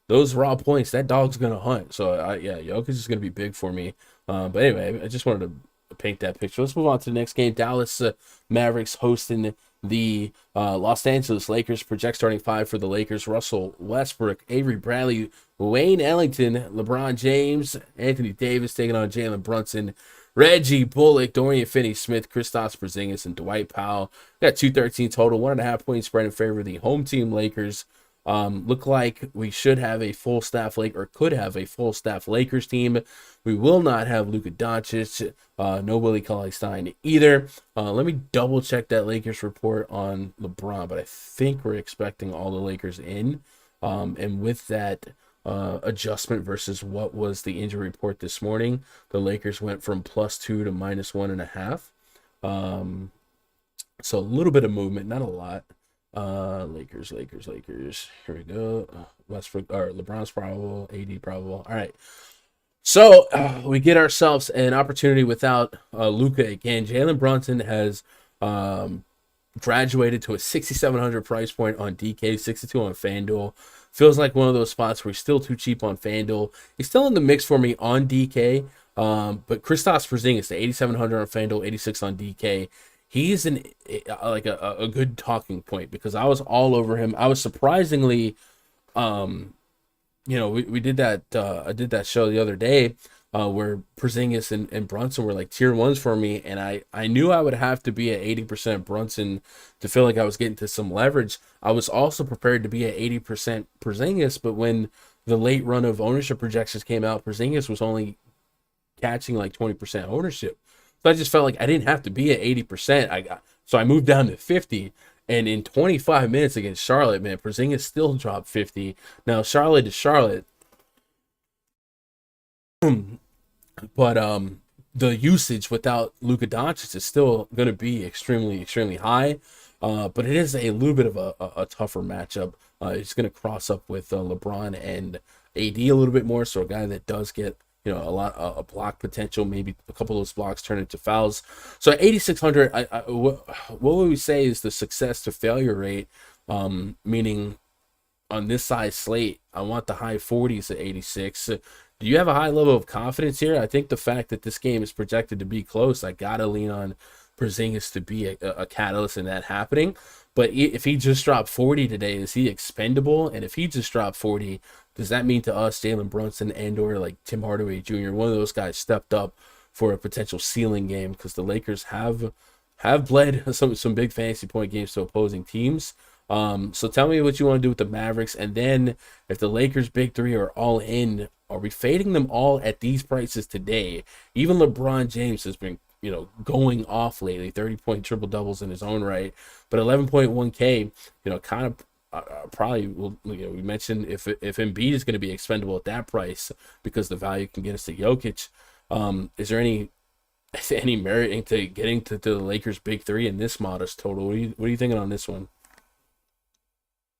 those raw points, that dog's gonna hunt. So Jokic is gonna be big for me. But anyway, I just wanted to paint that picture. Let's move on to the next game. Dallas Mavericks hosting the Los Angeles Lakers. Project starting 5 for the Lakers: Russell Westbrook, Avery Bradley, Wayne Ellington, LeBron James, Anthony Davis taking on Jalen Brunson, Reggie Bullock, Dorian Finney-Smith, Kristaps Porzingis, and Dwight Powell. Got 213 total, 1.5 point spread in favor of the home team Lakers. Look like we should have a full staff could have a full staff Lakers team. We will not have Luka Doncic, no Willie Cauley-Stein either. Let me double check that Lakers report on LeBron, but I think we're expecting all the Lakers in. And with that adjustment versus what was the injury report this morning, the Lakers went from +2 to -1.5. So a little bit of movement, not a lot. Lakers. Here we go. Westbrook or LeBron's probable, AD probable. All right. So we get ourselves an opportunity without Luka again. Jalen Brunson has graduated to a 6,700 price point on DK, 62 on Fanduel. Feels like one of those spots where he's still too cheap on Fanduel. He's still in the mix for me on DK. But Kristaps Porzingis, the 8,700 on Fanduel, 86 on DK. He's a good talking point because I was all over him. I was surprisingly, we did that. I did that show the other day where Porzingis and Brunson were like tier 1s for me, and I knew I would have to be at 80% Brunson to feel like I was getting to some leverage. I was also prepared to be at 80% Porzingis, but when the late run of ownership projections came out, Porzingis was only catching like 20% ownership. So I just felt like I didn't have to be at 80%. So I moved down to 50. And in 25 minutes against Charlotte, man, Porzingis still dropped 50. Now, Charlotte is Charlotte. But the usage without Luka Doncic is still going to be extremely, extremely high. But it is a little bit of a tougher matchup. It's going to cross up with LeBron and AD a little bit more. So a guy that does get a block potential, maybe a couple of those blocks turn into fouls. So at 8,600, what would we say is the success to failure rate? Meaning on this size slate, I want the high 40s at 86. Do you have a high level of confidence here? I think the fact that this game is projected to be close, I gotta lean on Porzingis to be a catalyst in that happening. But if he just dropped 40 today, is he expendable? And if he just dropped 40, does that mean to us Jalen Brunson and or like Tim Hardaway Jr., one of those guys stepped up for a potential ceiling game? Because the Lakers have bled some big fantasy point games to opposing teams. So tell me what you want to do with the Mavericks. And then if the Lakers big three are all in, are we fading them all at these prices today? Even LeBron James has been going off lately, 30-point triple doubles in his own right, but 11.1K, kind of probably will. We mentioned if Embiid is going to be expendable at that price because the value can get us to Jokic. Is there any merit into getting to the Lakers big three in this modest total? What are you thinking on this one?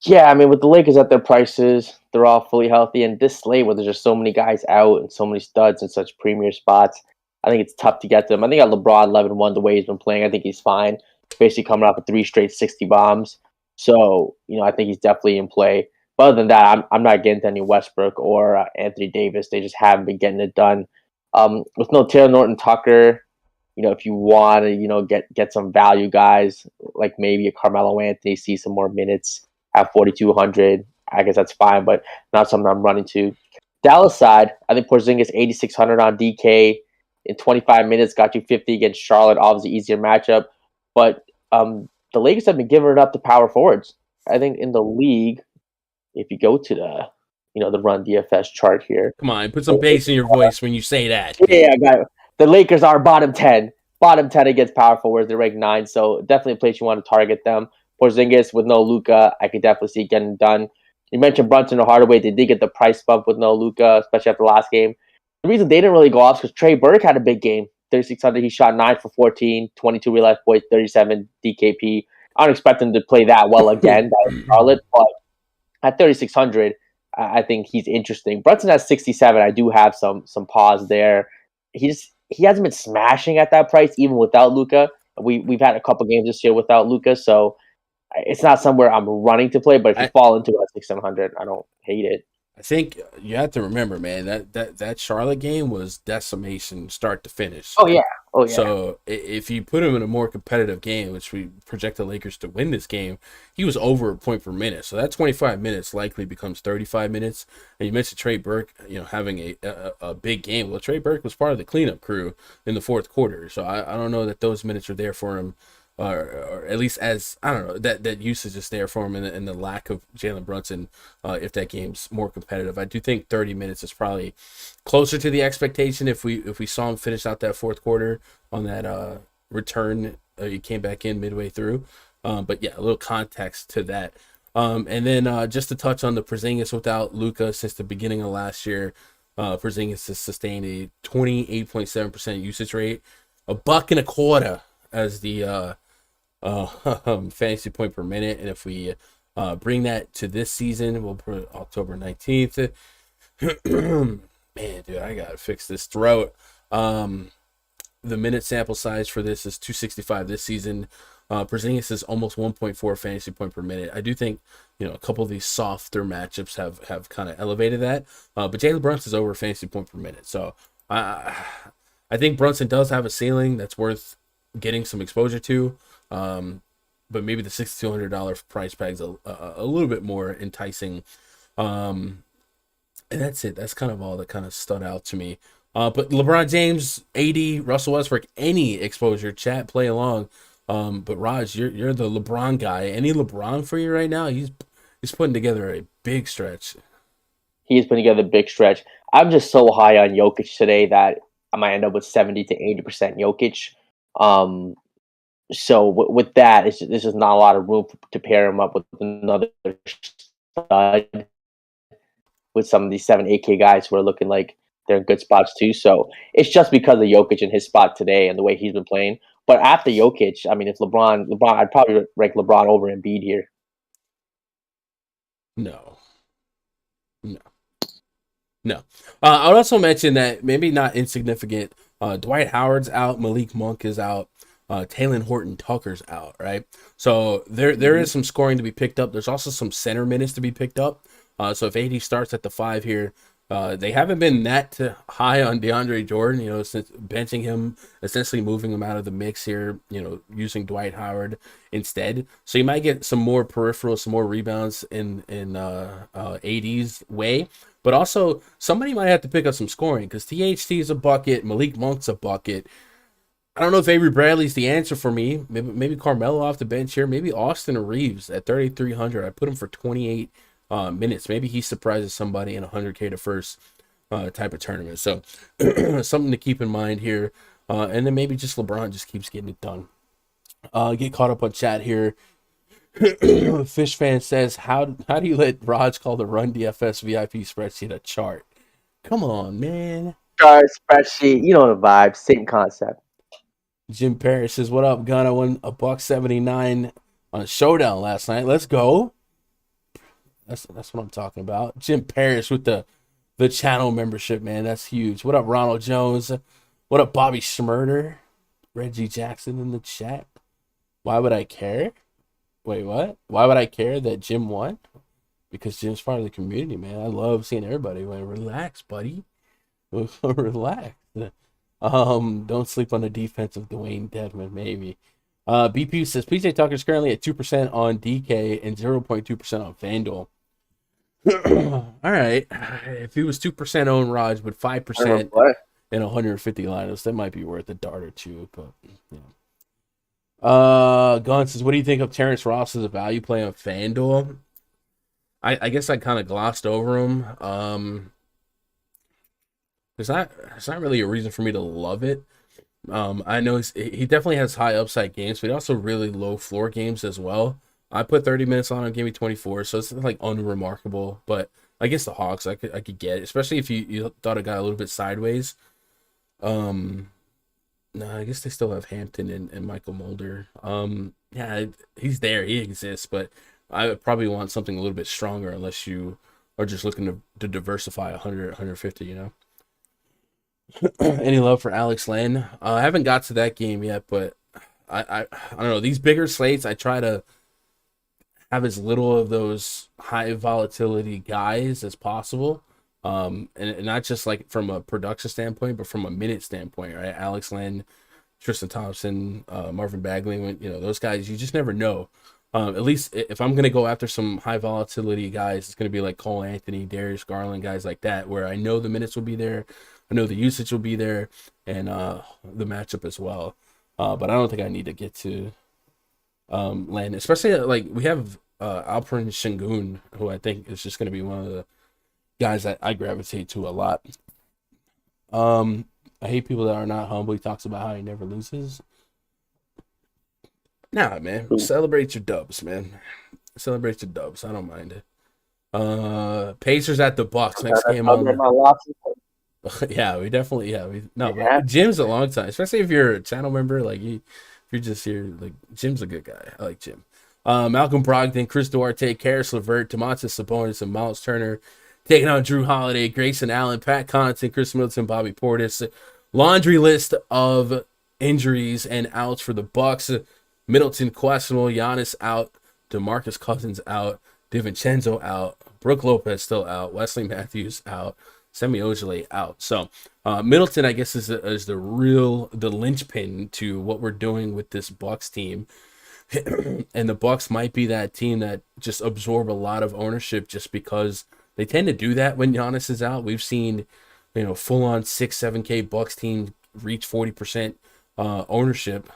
Yeah, I mean, with the Lakers at their prices, they're all fully healthy, and this slate where there's just so many guys out and so many studs in such premier spots, I think it's tough to get them. I think at LeBron 11-1, the way he's been playing, I think he's fine. Basically coming off of 3 straight 60 bombs. So, I think he's definitely in play. But other than that, I'm not getting to any Westbrook or Anthony Davis. They just haven't been getting it done. With no Taylor Norton Tucker, if you want to, get some value guys, like maybe a Carmelo Anthony, see some more minutes at 4,200, I guess that's fine, but not something I'm running to. Dallas side, I think Porzingis 8,600 on DK. in 25 minutes, got you 50 against Charlotte. Obviously, easier matchup, but the Lakers have been giving it up to power forwards. I think in the league, if you go to the run DFS chart here, Come on, put some bass in your voice when you say that. yeah, I got it. The Lakers are bottom 10 against power forwards. They're ranked 9, so definitely a place you want to target them. Porzingis with no Luka, I could definitely see getting done. You mentioned Brunson or Hardaway. They did get the price bump with no Luka, especially after the last game. The reason they didn't really go off is because Trey Burke had a big game. 3,600, he shot 9 for 14, 22 real life points, 37 DKP. I don't expect him to play that well again by Charlotte, but at 3,600, I think he's interesting. Brunson has 67. I do have some pause there. He hasn't been smashing at that price even without Luka. We've had a couple games this year without Luka, so it's not somewhere I'm running to play. But if you fall into it at 6,700, I don't hate it. I think you have to remember, man, that Charlotte game was decimation start to finish. Oh yeah. So if you put him in a more competitive game, which we project the Lakers to win this game, he was over a point per minute. So that 25 minutes likely becomes 35 minutes. And you mentioned Trey Burke, having a big game. Well, Trey Burke was part of the cleanup crew in the fourth quarter. So I don't know that those minutes are there for him. Or at least as I don't know that usage is there for him, and the lack of Jalen Brunson if that game's more competitive. I do think 30 minutes is probably closer to the expectation if we saw him finish out that fourth quarter on that return. He came back in midway through, but yeah, a little context to that. And then just to touch on the Porzingis without Luka since the beginning of last year, Porzingis has sustained a 28.7% usage rate, $1.25 as the fantasy point per minute. And if we bring that to this season, we'll put October 19th. Man, dude, I gotta fix this throat. The minute sample size for this is 265 this season. Porzingis is almost 1.4 fantasy point per minute. I do think a couple of these softer matchups have kind of elevated that, but Jalen Brunson is over fantasy point per minute. So I think Brunson does have a ceiling that's worth getting some exposure to. But maybe the $6,200 price tag's a little bit more enticing. And that's it. That's kind of all that kind of stood out to me. But LeBron James, AD, Russell Westbrook, any exposure, chat, play along. But Raj, you're the LeBron guy. Any LeBron for you right now? He's putting together a big stretch. He is putting together a big stretch. I'm just so high on Jokic today that I might end up with 70 to 80% Jokic. So with that, there's just not a lot of room to pair him up with another stud with some of these 7-8K guys who are looking like they're in good spots too. So it's just because of Jokic in his spot today and the way he's been playing. But after Jokic, I mean, if LeBron, I'd probably rank LeBron over Embiid here. No. I would also mention that maybe not insignificant. Dwight Howard's out. Malik Monk is out. Taylor Horton Tucker's out, right? So there is some scoring to be picked up. There's also some center minutes to be picked up. So if AD starts at the 5 here, they haven't been that high on DeAndre Jordan, since benching him, essentially moving him out of the mix here, using Dwight Howard instead. So you might get some more peripheral, some more rebounds in AD's way. But also, somebody might have to pick up some scoring because THT is a bucket, Malik Monk's a bucket. I don't know if Avery Bradley's the answer for me. Maybe Carmelo off the bench here. Maybe Austin Reeves at 3,300. I put him for 28 minutes. Maybe he surprises somebody in 100K to first type of tournament. So something to keep in mind here. And then maybe just LeBron just keeps getting it done. Get caught up on chat here. Fish fan says, how do you let Raj call the Run DFS VIP spreadsheet a chart? Come on, man. Chart, spreadsheet, the vibe, same concept. Jim Parrish says, what up, Gun? I won $1.79 on a showdown last night. Let's go. That's what I'm talking about. Jim Parrish with the channel membership, man. That's huge. What up, Ronald Jones? What up, Bobby Schmurder? Reggie Jackson in the chat. Why would I care? Wait, what? Why would I care that Jim won? Because Jim's part of the community, man. I love seeing everybody win. Relax, buddy. Relax. Don't sleep on the defense of Dwayne Dedman, maybe. BP says PJ Tucker's currently at 2% on DK and 0.2% on FanDuel. All right. If he was 2% owned, Raj, but 5%. in 150 lineups, that might be worth a dart or two. But yeah. Gun says, what do you think of Terrence Ross as a value play on FanDuel? I guess I kind of glossed over him. There's not really a reason for me to love it. I know he definitely has high upside games, but he also really low floor games as well. I put 30 minutes on him, gave me 24, so it's like unremarkable. But against the Hawks, I could get it, especially if you thought it got a little bit sideways. No, I guess they still have Hampton and Michael Mulder. Yeah, he's there, he exists, but I would probably want something a little bit stronger unless you are just looking to diversify 100, 150, you know? Any love for Alex Len? I haven't got to that game yet, but I don't know. These bigger slates, I try to have as little of those high volatility guys as possible. And not just like from a production standpoint, but from a minute standpoint, right? Alex Len, Tristan Thompson, Marvin Bagley, those guys, you just never know. At least if I'm going to go after some high volatility guys, it's going to be like Cole Anthony, Darius Garland, guys like that, where I know the minutes will be there. I know the usage will be there, and the matchup as well. But I don't think I need to get to Len, especially like we have Alperen Şengün, who I think is just going to be one of the guys that I gravitate to a lot. I hate people that are not humble. He talks about how he never loses. Nah, man. Celebrate your dubs, man. Celebrate your dubs. I don't mind it. Pacers at the Bucks. Next game on. Yeah, we definitely. Jim's a long time, especially if you're a channel member. Like if you're just here, like Jim's a good guy. I like Jim. Malcolm Brogdon, Chris Duarte, Karis LeVert, Domantas Sabonis, and Miles Turner taking on Drew Holiday, Grayson Allen, Pat Connaughton, Chris Middleton, Bobby Portis. Laundry list of injuries and outs for the Bucks. Middleton questionable, Giannis out, DeMarcus Cousins out, DiVincenzo out, Brook Lopez still out, Wesley Matthews out, Semi Ojeleye out. So Middleton, I guess, is the linchpin to what we're doing with this Bucks team. And the Bucks might be that team that just absorb a lot of ownership just because they tend to do that when Giannis is out. We've seen, full on 6-7K Bucks team reach 40% ownership.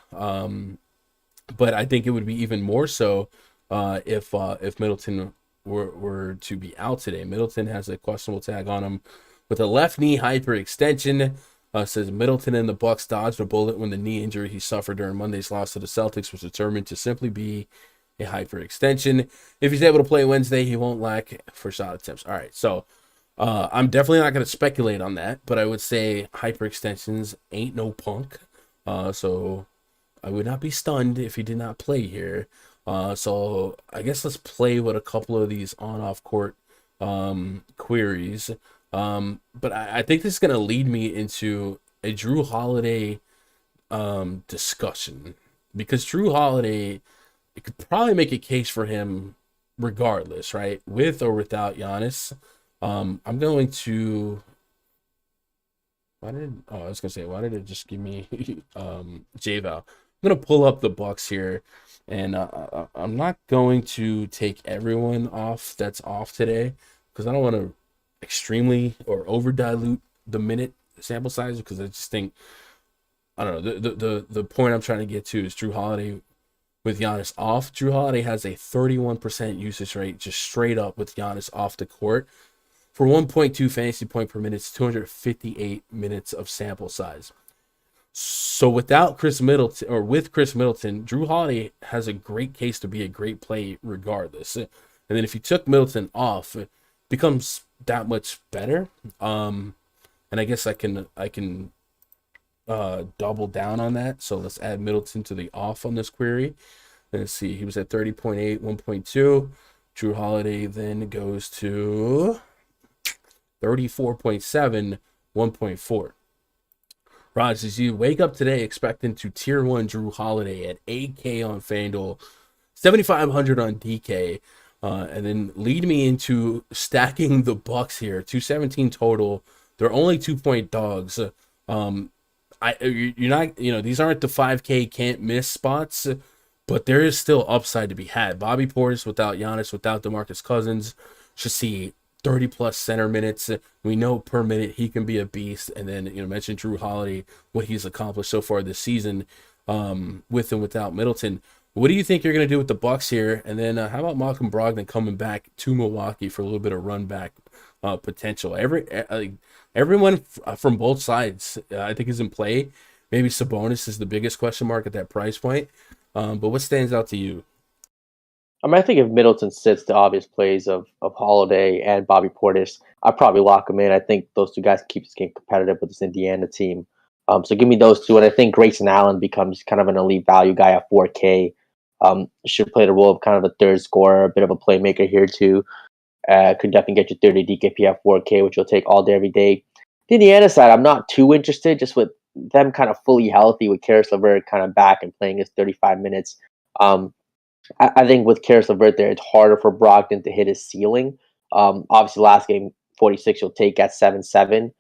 But I think it would be even more so if Middleton were to be out today. Middleton has a questionable tag on him with a left knee hyperextension. Says Middleton and the Bucks dodged a bullet when the knee injury he suffered during Monday's loss to the Celtics was determined to simply be a hyperextension. If he's able to play Wednesday, he won't lack for shot attempts. All right, so I'm definitely not going to speculate on that, but I would say hyperextensions ain't no punk. So I would not be stunned if he did not play here. So I guess let's play with a couple of these on-off court queries. But I think this is going to lead me into a Drew Holiday discussion, because Drew Holiday, it could probably make a case for him regardless, right? With or without Giannis. I'm going to... why did it just give me JVal? I'm going to pull up the Bucks here, and I'm not going to take everyone off that's off today, because I don't want to extremely or over dilute the minute sample size, because I just think, I don't know, the point I'm trying to get to is Drew Holiday with Giannis off. Drew Holiday has a 31% usage rate just straight up with Giannis off the court. For 1.2 fantasy point per minute, it's 258 minutes of sample size. So without Chris Middleton, or with Chris Middleton, Drew Holiday has a great case to be a great play regardless. And then if you took Middleton off, it becomes that much better. And I guess I can double down on that. So let's add Middleton to the off on this query. Let's see, he was at 30.8, 1.2. Drew Holiday then goes to 34.7, 1.4. Raj, as you wake up today expecting to tier 1 Drew Holiday at 8K on FanDuel, 7,500 on DK, and then lead me into stacking the Bucks here, 217 total. They're only 2-point dogs. You're not, these aren't the 5K can't miss spots, but there is still upside to be had. Bobby Portis without Giannis, without DeMarcus Cousins, should see 30 plus center minutes. We know per minute he can be a beast. And then, mentioned Drew Holiday, what he's accomplished so far this season, with and without Middleton. What do you think you're going to do with the Bucks here? And then how about Malcolm Brogdon coming back to Milwaukee for a little bit of run back potential? Everyone from both sides, I think, is in play. Maybe Sabonis is the biggest question mark at that price point. But what stands out to you? I think if Middleton sits the obvious plays of Holiday and Bobby Portis, I'd probably lock him in. I think those two guys keep this game competitive with this Indiana team. So give me those two. And I think Grayson Allen becomes kind of an elite value guy at 4K. Should play the role of kind of a third scorer, a bit of a playmaker here too. Could definitely get you 30 DKP at 4K, which you'll take all day, every day. The Indiana side, I'm not too interested, just with them kind of fully healthy, with Karis LeVert kind of back and playing his 35 minutes. I think with Karis LeVert there, it's harder for Brogdon to hit his ceiling. Obviously, last game, 46 you'll take at 7-7.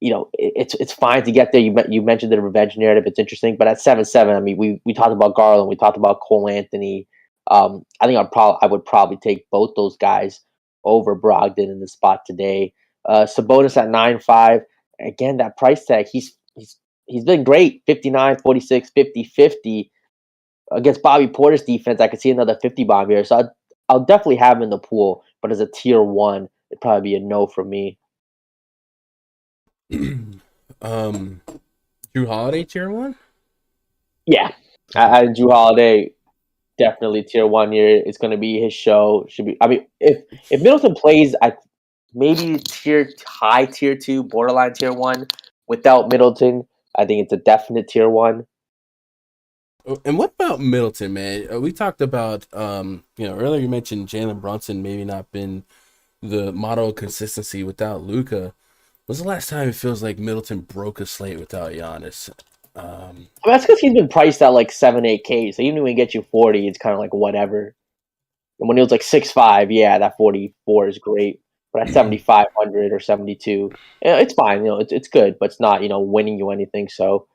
It's fine to get there. You mentioned the revenge narrative. It's interesting. But at 7-7, I mean, we talked about Garland. We talked about Cole Anthony. I think I would probably take both those guys over Brogdon in the spot today. Sabonis at 9.5. Again, that price tag, he's been great. 59, 46, 50, 50. Against Bobby Porter's defense, I could see another 50 bomb here. So I'll definitely have him in the pool. But as a tier 1, it'd probably be a no for me. Drew Holiday tier 1? Yeah. I Drew Holiday definitely tier 1 here. It's going to be his show. If Middleton plays at maybe high tier 2, borderline tier 1 without Middleton, I think it's a definite tier 1. And what about Middleton, man? We talked about, earlier you mentioned Jalen Brunson maybe not been the model of consistency without Luka. When's the last time it feels like Middleton broke a slate without Giannis? That's because he's been priced at like 7-8K. So even when he gets you 40, it's kind of like whatever. And when he was like 6'5", yeah, that 44 is great. But at 7,500 or 72, it's fine. It's good, but it's not winning you anything. So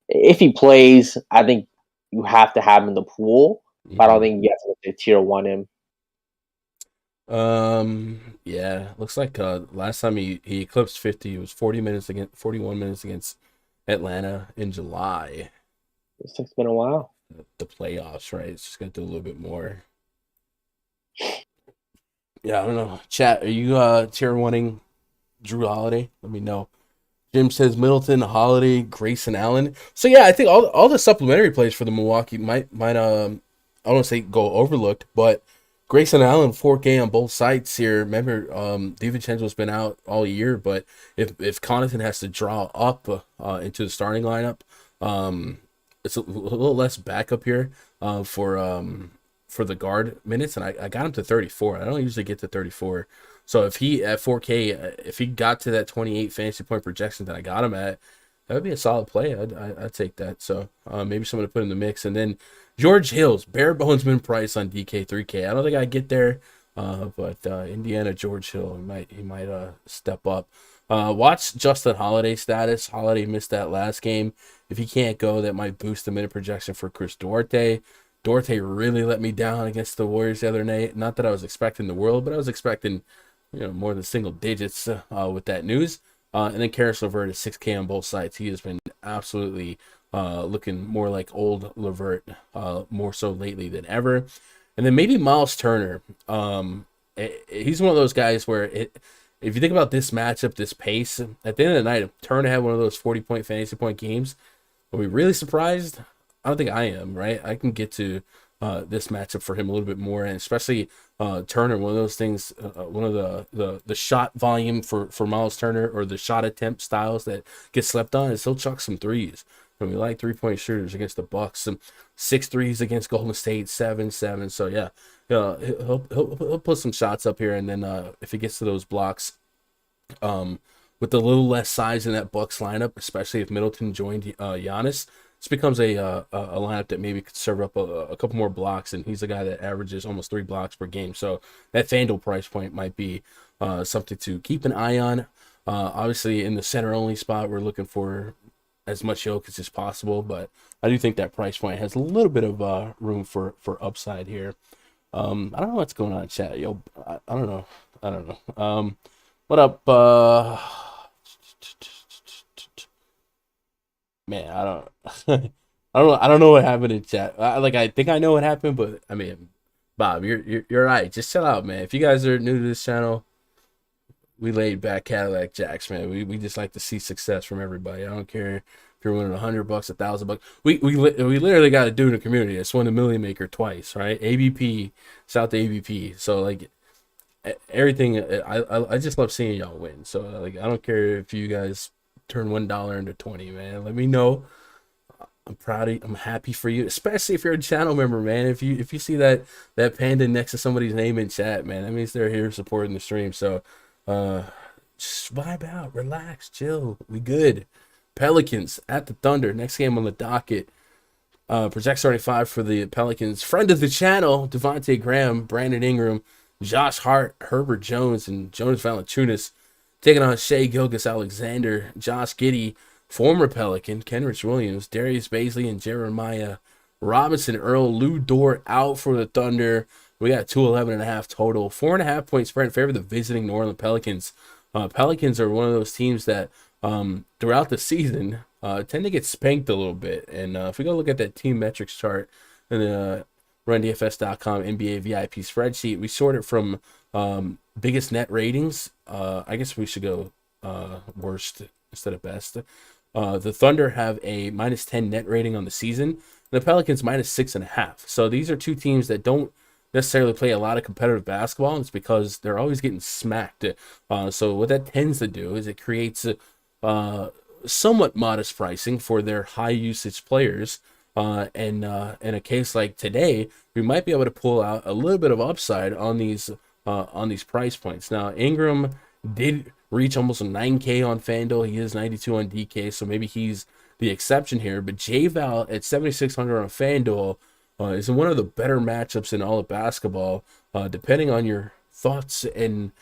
if he plays, I think you have to have him in the pool. But I don't think you have to tier 1 him. Yeah, looks like last time he eclipsed 50, it was 41 minutes against Atlanta in July. It's been a while. The playoffs, right? It's just gonna do a little bit more. Yeah, I don't know. Chat, are you tier 1ing Drew Holiday? Let me know. Jim says Middleton, Holiday, Grayson Allen. So yeah, I think all the supplementary plays for the Milwaukee might I don't want to say go overlooked, but Grayson Allen 4K on both sides here. Remember, DiVincenzo's been out all year, but if Connaughton has to draw up into the starting lineup, it's a little less backup here for the guard minutes, and I got him to 34. I don't usually get to 34. So if he at 4K, if he got to that 28 fantasy point projection that I got him at, that would be a solid play. I'd take that. So maybe someone to put in the mix. And then George Hill's bare bones min price on DK 3K. I don't think I get there, but Indiana George Hill, he might step up. Watch Justin Holiday status. Holiday missed that last game. If he can't go, that might boost the minute projection for Chris Duarte. Duarte really let me down against the Warriors the other night. Not that I was expecting the world, but I was expecting more than single digits with that news. And then Karis LeVert is 6K on both sides. He has been absolutely looking more like old LeVert, more so lately than ever. And then maybe Miles Turner. He's one of those guys where if you think about this matchup, this pace, at the end of the night, if Turner had one of those 40-point fantasy point games, are we really surprised? I don't think I am, right? I can get to this matchup for him a little bit more, and especially Turner, one of those things, one of the shot volume for Miles Turner, or the shot attempt styles that get slept on, is he'll chuck some threes. And we like 3-point shooters against the Bucks, some 6 threes against Golden State, 7-7. So yeah, he'll put some shots up here, and then if he gets to those blocks, with a little less size in that Bucks lineup, especially if Middleton joined Giannis, this becomes a lineup that maybe could serve up a couple more blocks, and he's a guy that averages almost 3 blocks per game. So that Fanduel price point might be something to keep an eye on. Obviously, in the center-only spot, we're looking for as much Jokic as possible, but I do think that price point has a little bit of room for upside here. I don't know what's going on in chat. I don't know. I don't know. What up? Man, I don't, I don't know what happened in chat. I think I know what happened, but I mean, Bob, you're right. Just chill out, man. If you guys are new to this channel, we laid back Cadillac Jacks, man. We just like to see success from everybody. I don't care if you're winning $100, $1,000. We literally got a dude in the community that's won the Million Maker twice, right? ABP, shout to ABP. So like everything, I just love seeing y'all win. So like I don't care if you guys turn $1 into 20, man. Let me know. I'm proud of you. I'm happy for you, especially if you're a channel member, man. If you see that panda next to somebody's name in chat, man, that means they're here supporting the stream. So just vibe out, relax, chill. We good. Pelicans at the Thunder. Next game on the docket. Project starting 5 for the Pelicans. Friend of the channel, Devontae Graham, Brandon Ingram, Josh Hart, Herbert Jones, and Jonas Valanciunas taking on Shea Gilgeous-Alexander, Josh Giddey, former Pelican, Kenrich Williams, Darius Baisley, and Jeremiah Robinson Earl. Lou Dort out for the Thunder. We got 211.5 total. 4.5 point spread in favor of the visiting New Orleans Pelicans. Pelicans are one of those teams that throughout the season tend to get spanked a little bit. And if we go look at that team metrics chart in the RunDFS.com NBA VIP spreadsheet, we sort it from biggest net ratings. I guess we should go worst instead of best. The Thunder have a -10 net rating on the season. And the Pelicans -6.5. So these are two teams that don't necessarily play a lot of competitive basketball. And it's because they're always getting smacked. So what that tends to do is it creates somewhat modest pricing for their high usage players. And in a case like today, we might be able to pull out a little bit of upside on these price points. Now, Ingram did reach almost a 9K on Fanduel. He is 92 on DK, so maybe he's the exception here. But J-Val at 7,600 on Fanduel is in one of the better matchups in all of basketball, depending on your thoughts and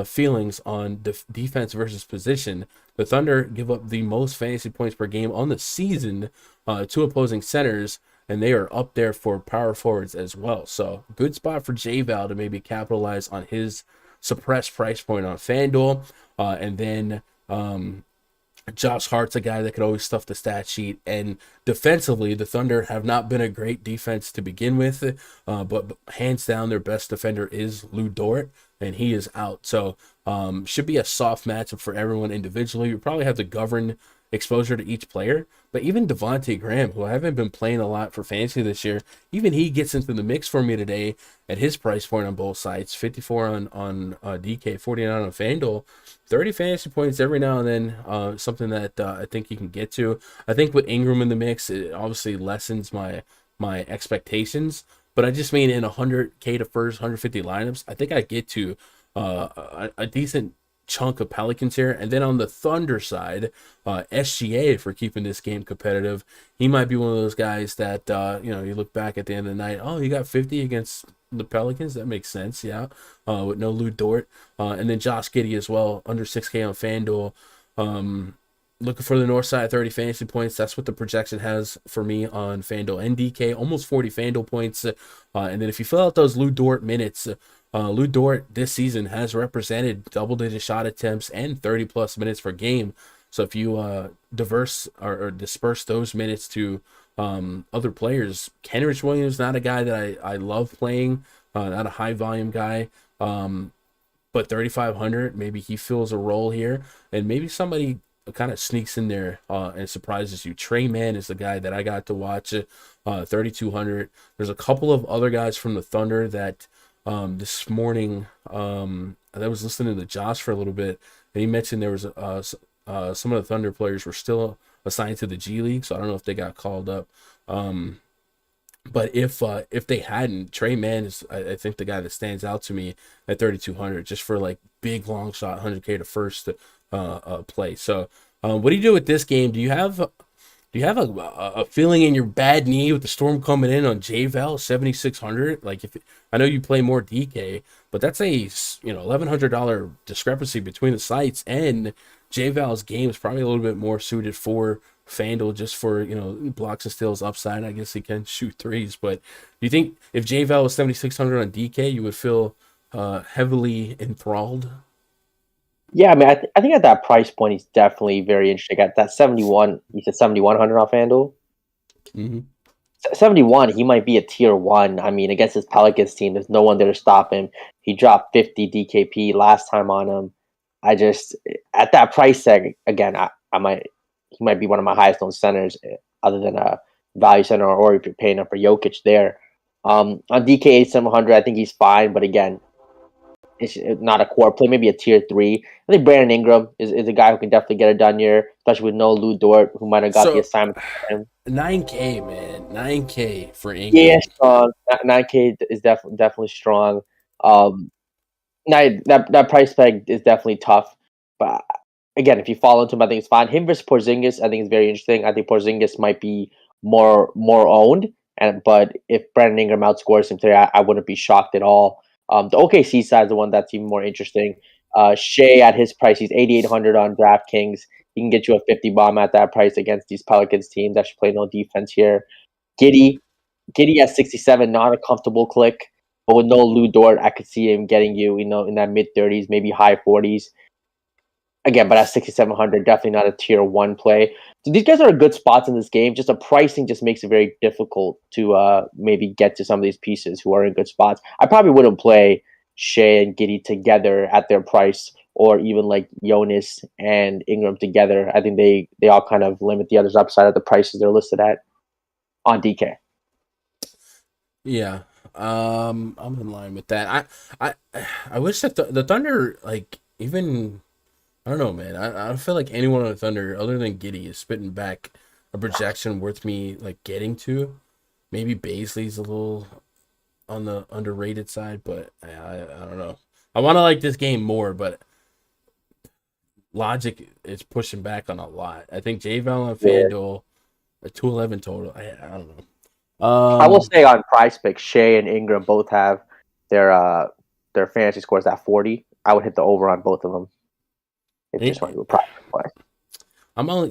feelings on defense versus position. The Thunder give up the most fantasy points per game on the season to opposing centers, and they are up there for power forwards as well. So good spot for J-Val to maybe capitalize on his suppressed price point on Fanduel. And then Josh Hart's a guy that could always stuff the stat sheet. And defensively, the Thunder have not been a great defense to begin with, but hands down, their best defender is Lou Dort, and he is out. So should be a soft matchup for everyone individually. You probably have to govern exposure to each player. But even Devontae Graham, who I haven't been playing a lot for fantasy this year, even he gets into the mix for me today at his price point on both sides. 54 on DK, 49 on FanDuel. 30 fantasy points every now and then, something that I think you can get to. I think with Ingram in the mix, it obviously lessens my expectations. But I just mean in 100K to first, 150 lineups, I think I get to a decent chunk of Pelicans here. And then on the Thunder side, SGA, if we're keeping this game competitive, he might be one of those guys that you look back at the end of the night, oh, you got 50 against the Pelicans, that makes sense, yeah, with no Lou Dort. And then Josh Giddey as well, under 6K on FanDuel. Looking for the north side, 30 fantasy points. That's what the projection has for me on FanDuel and DK, almost 40 FanDuel points. And then if you fill out those Lou Dort minutes, Lou Dort this season has represented double-digit shot attempts and 30-plus minutes per game. So if you disperse those minutes to other players, Kenrich Williams, not a guy that I love playing, not a high-volume guy, but 3,500, maybe he fills a role here, and maybe somebody kind of sneaks in there and surprises you. Trey Mann is the guy that I got to watch, 3,200. There's a couple of other guys from the Thunder that this morning, I was listening to Josh for a little bit, and he mentioned there was some of the Thunder players were still assigned to the G League, so I don't know if they got called up. But if they hadn't, Trey Mann is, I think, the guy that stands out to me at 3,200, just for like big long shot, 100K to first play. So what do you do with this game? Do you have a feeling in your bad knee with the storm coming in on J-Val 7,600? Like, if I know you play more DK, but that's a $1,100 discrepancy between the sites, and J-Val's game is probably a little bit more suited for FanDuel, just for blocks and steals upside. I guess he can shoot threes, but do you think if J-Val was 7,600 on DK, you would feel heavily enthralled? Yeah, I mean, I think at that price point, he's definitely very interesting. At that 71, you said 7,100 on FanDuel. Mm-hmm. 71, he might be a tier one. I mean, against his Pelicans team, there's no one there to stop him. He dropped 50 DKP last time on him. I just at that price tag again, I might he might be one of my highest owned centers, other than a value center, or if you're paying up for Jokic there. On DK 700, I think he's fine, but again, it's not a core play, maybe a tier three. I think Brandon Ingram is a guy who can definitely get it done here, especially with no Lou Dort, who might have got the So assignment for him. 9K, man, 9K for Ingram. Yeah, strong. 9K is definitely strong. Um, that price tag is definitely tough, but again, if you fall into him, I think it's fine. Him versus Porzingis, I think is very interesting. I think Porzingis might be more owned, but if Brandon Ingram outscores him today, I wouldn't be shocked at all. The OKC side is the one that's even more interesting. Shea at his price, he's 8,800 on DraftKings. He can get you a 50 bomb at that price against these Pelicans teams that should play no defense here. Giddy at 67, not a comfortable click, but with no Lou Dort, I could see him getting you, in that mid 30s, maybe high 40s. Again, but at 6,700, definitely not a tier one play. So these guys are good spots in this game. Just the pricing just makes it very difficult to maybe get to some of these pieces who are in good spots. I probably wouldn't play Shea and Giddy together at their price, or even like Jonas and Ingram together. I think they all kind of limit the other's upside at the prices they're listed at on DK. Yeah, I'm in line with that. I wish that the Thunder, like, even, I don't know, man. I don't feel like anyone on the Thunder other than Giddy is spitting back a projection worth me like getting to. Maybe Baisley's a little on the underrated side, but I don't know. I want to like this game more, but logic is pushing back on a lot. I think J-Val on FanDuel, a 211 total. I don't know. I will say on PrizePicks, Shea and Ingram both have their fantasy scores at 40. I would hit the over on both of them. If you just want to do a private play. I'm only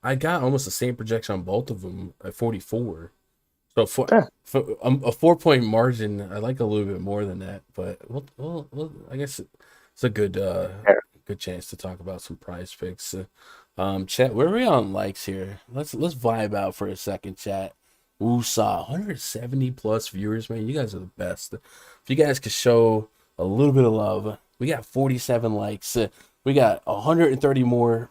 I got almost the same projection on both of them at 44. So for a 4-point margin, I like a little bit more than that, but we'll I guess it's a good chance to talk about some PrizePicks. Chat, where are we on likes here? Let's vibe out for a second, chat. Woosah, 170 plus viewers, man. You guys are the best. If you guys could show a little bit of love, we got 47 likes. We got 130 more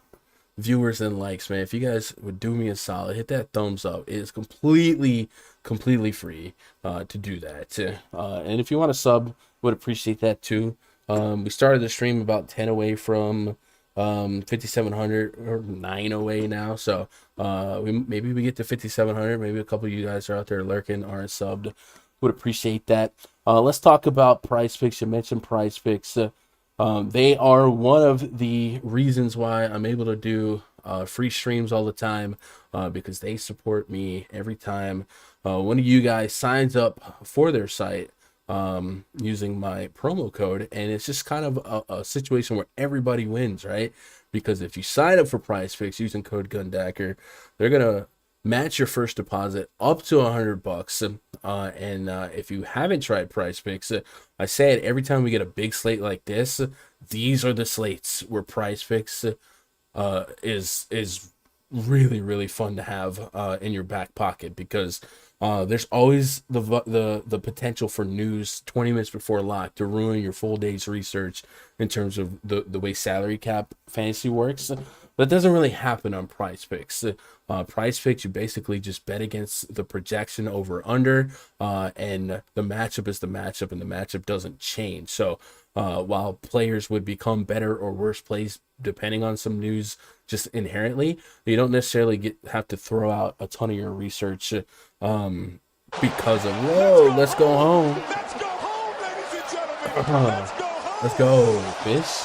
viewers and likes, man. If you guys would do me a solid, hit that thumbs up. It is completely free to do that. And if you want to sub, would appreciate that too. We started the stream about 10 away from 5,700, or 9 away now. So maybe we get to 5,700. Maybe a couple of you guys are out there lurking, aren't subbed. Would appreciate that. Let's talk about PrizePicks. You mentioned PrizePicks. They are one of the reasons why I'm able to do free streams all the time, because they support me every time one of you guys signs up for their site using my promo code. And it's just kind of a situation where everybody wins, right? Because if you sign up for PrizePicks using code GUNDACKER, they're going to match your first deposit up to $100. And if you haven't tried PrizePicks, I say it every time we get a big slate like this. These are the slates where PrizePicks is really fun to have in your back pocket, because there's always the potential for news 20 minutes before lock to ruin your full day's research in terms of the way salary cap fantasy works. That doesn't really happen on PrizePicks. PrizePicks, you basically just bet against the projection over under, and the matchup is the matchup, and the matchup doesn't change. So while players would become better or worse plays depending on some news just inherently, you don't necessarily have to throw out a ton of your research because of, whoa, let's go home. Let's go, fish.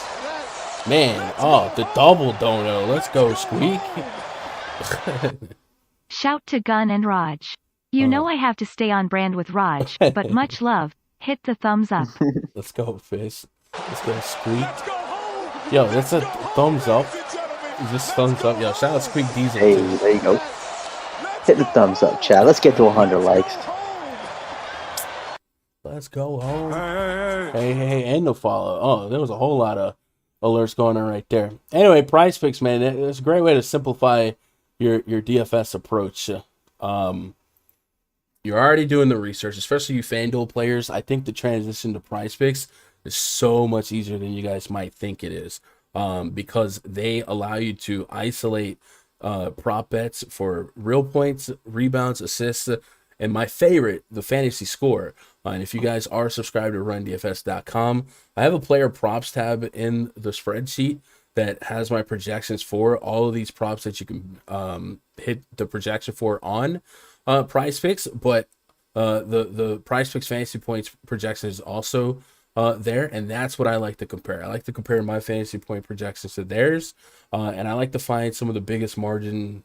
Man, the double dono. Let's go, Squeak. Shout to Gun and Raj. You know I have to stay on brand with Raj, but much love. Hit the thumbs up. Let's go, fish. Let's go, Squeak. Yo, that's a thumbs up. Just thumbs up. Yo, shout out Squeak Diesel. Hey, too. there you go. Hit the thumbs up, chat. Let's get to 100 likes. Let's go home. Hey, and the follow. Oh, there was a whole lot of alerts going on right there. Anyway, PrizePicks, man, it's a great way to simplify your DFS approach. You're already doing the research, especially you Fanduel players. I think the transition to PrizePicks is so much easier than you guys might think it is, because they allow you to isolate prop bets for real points, rebounds, assists, and my favorite, the fantasy score. And if you guys are subscribed to RunDFS.com, I have a player props tab in the spreadsheet that has my projections for all of these props that you can hit the projection for on PrizePicks. But the PrizePicks fantasy points projection is also there, and that's what I like to compare. I like to compare my fantasy point projections to theirs, and I like to find some of the biggest margins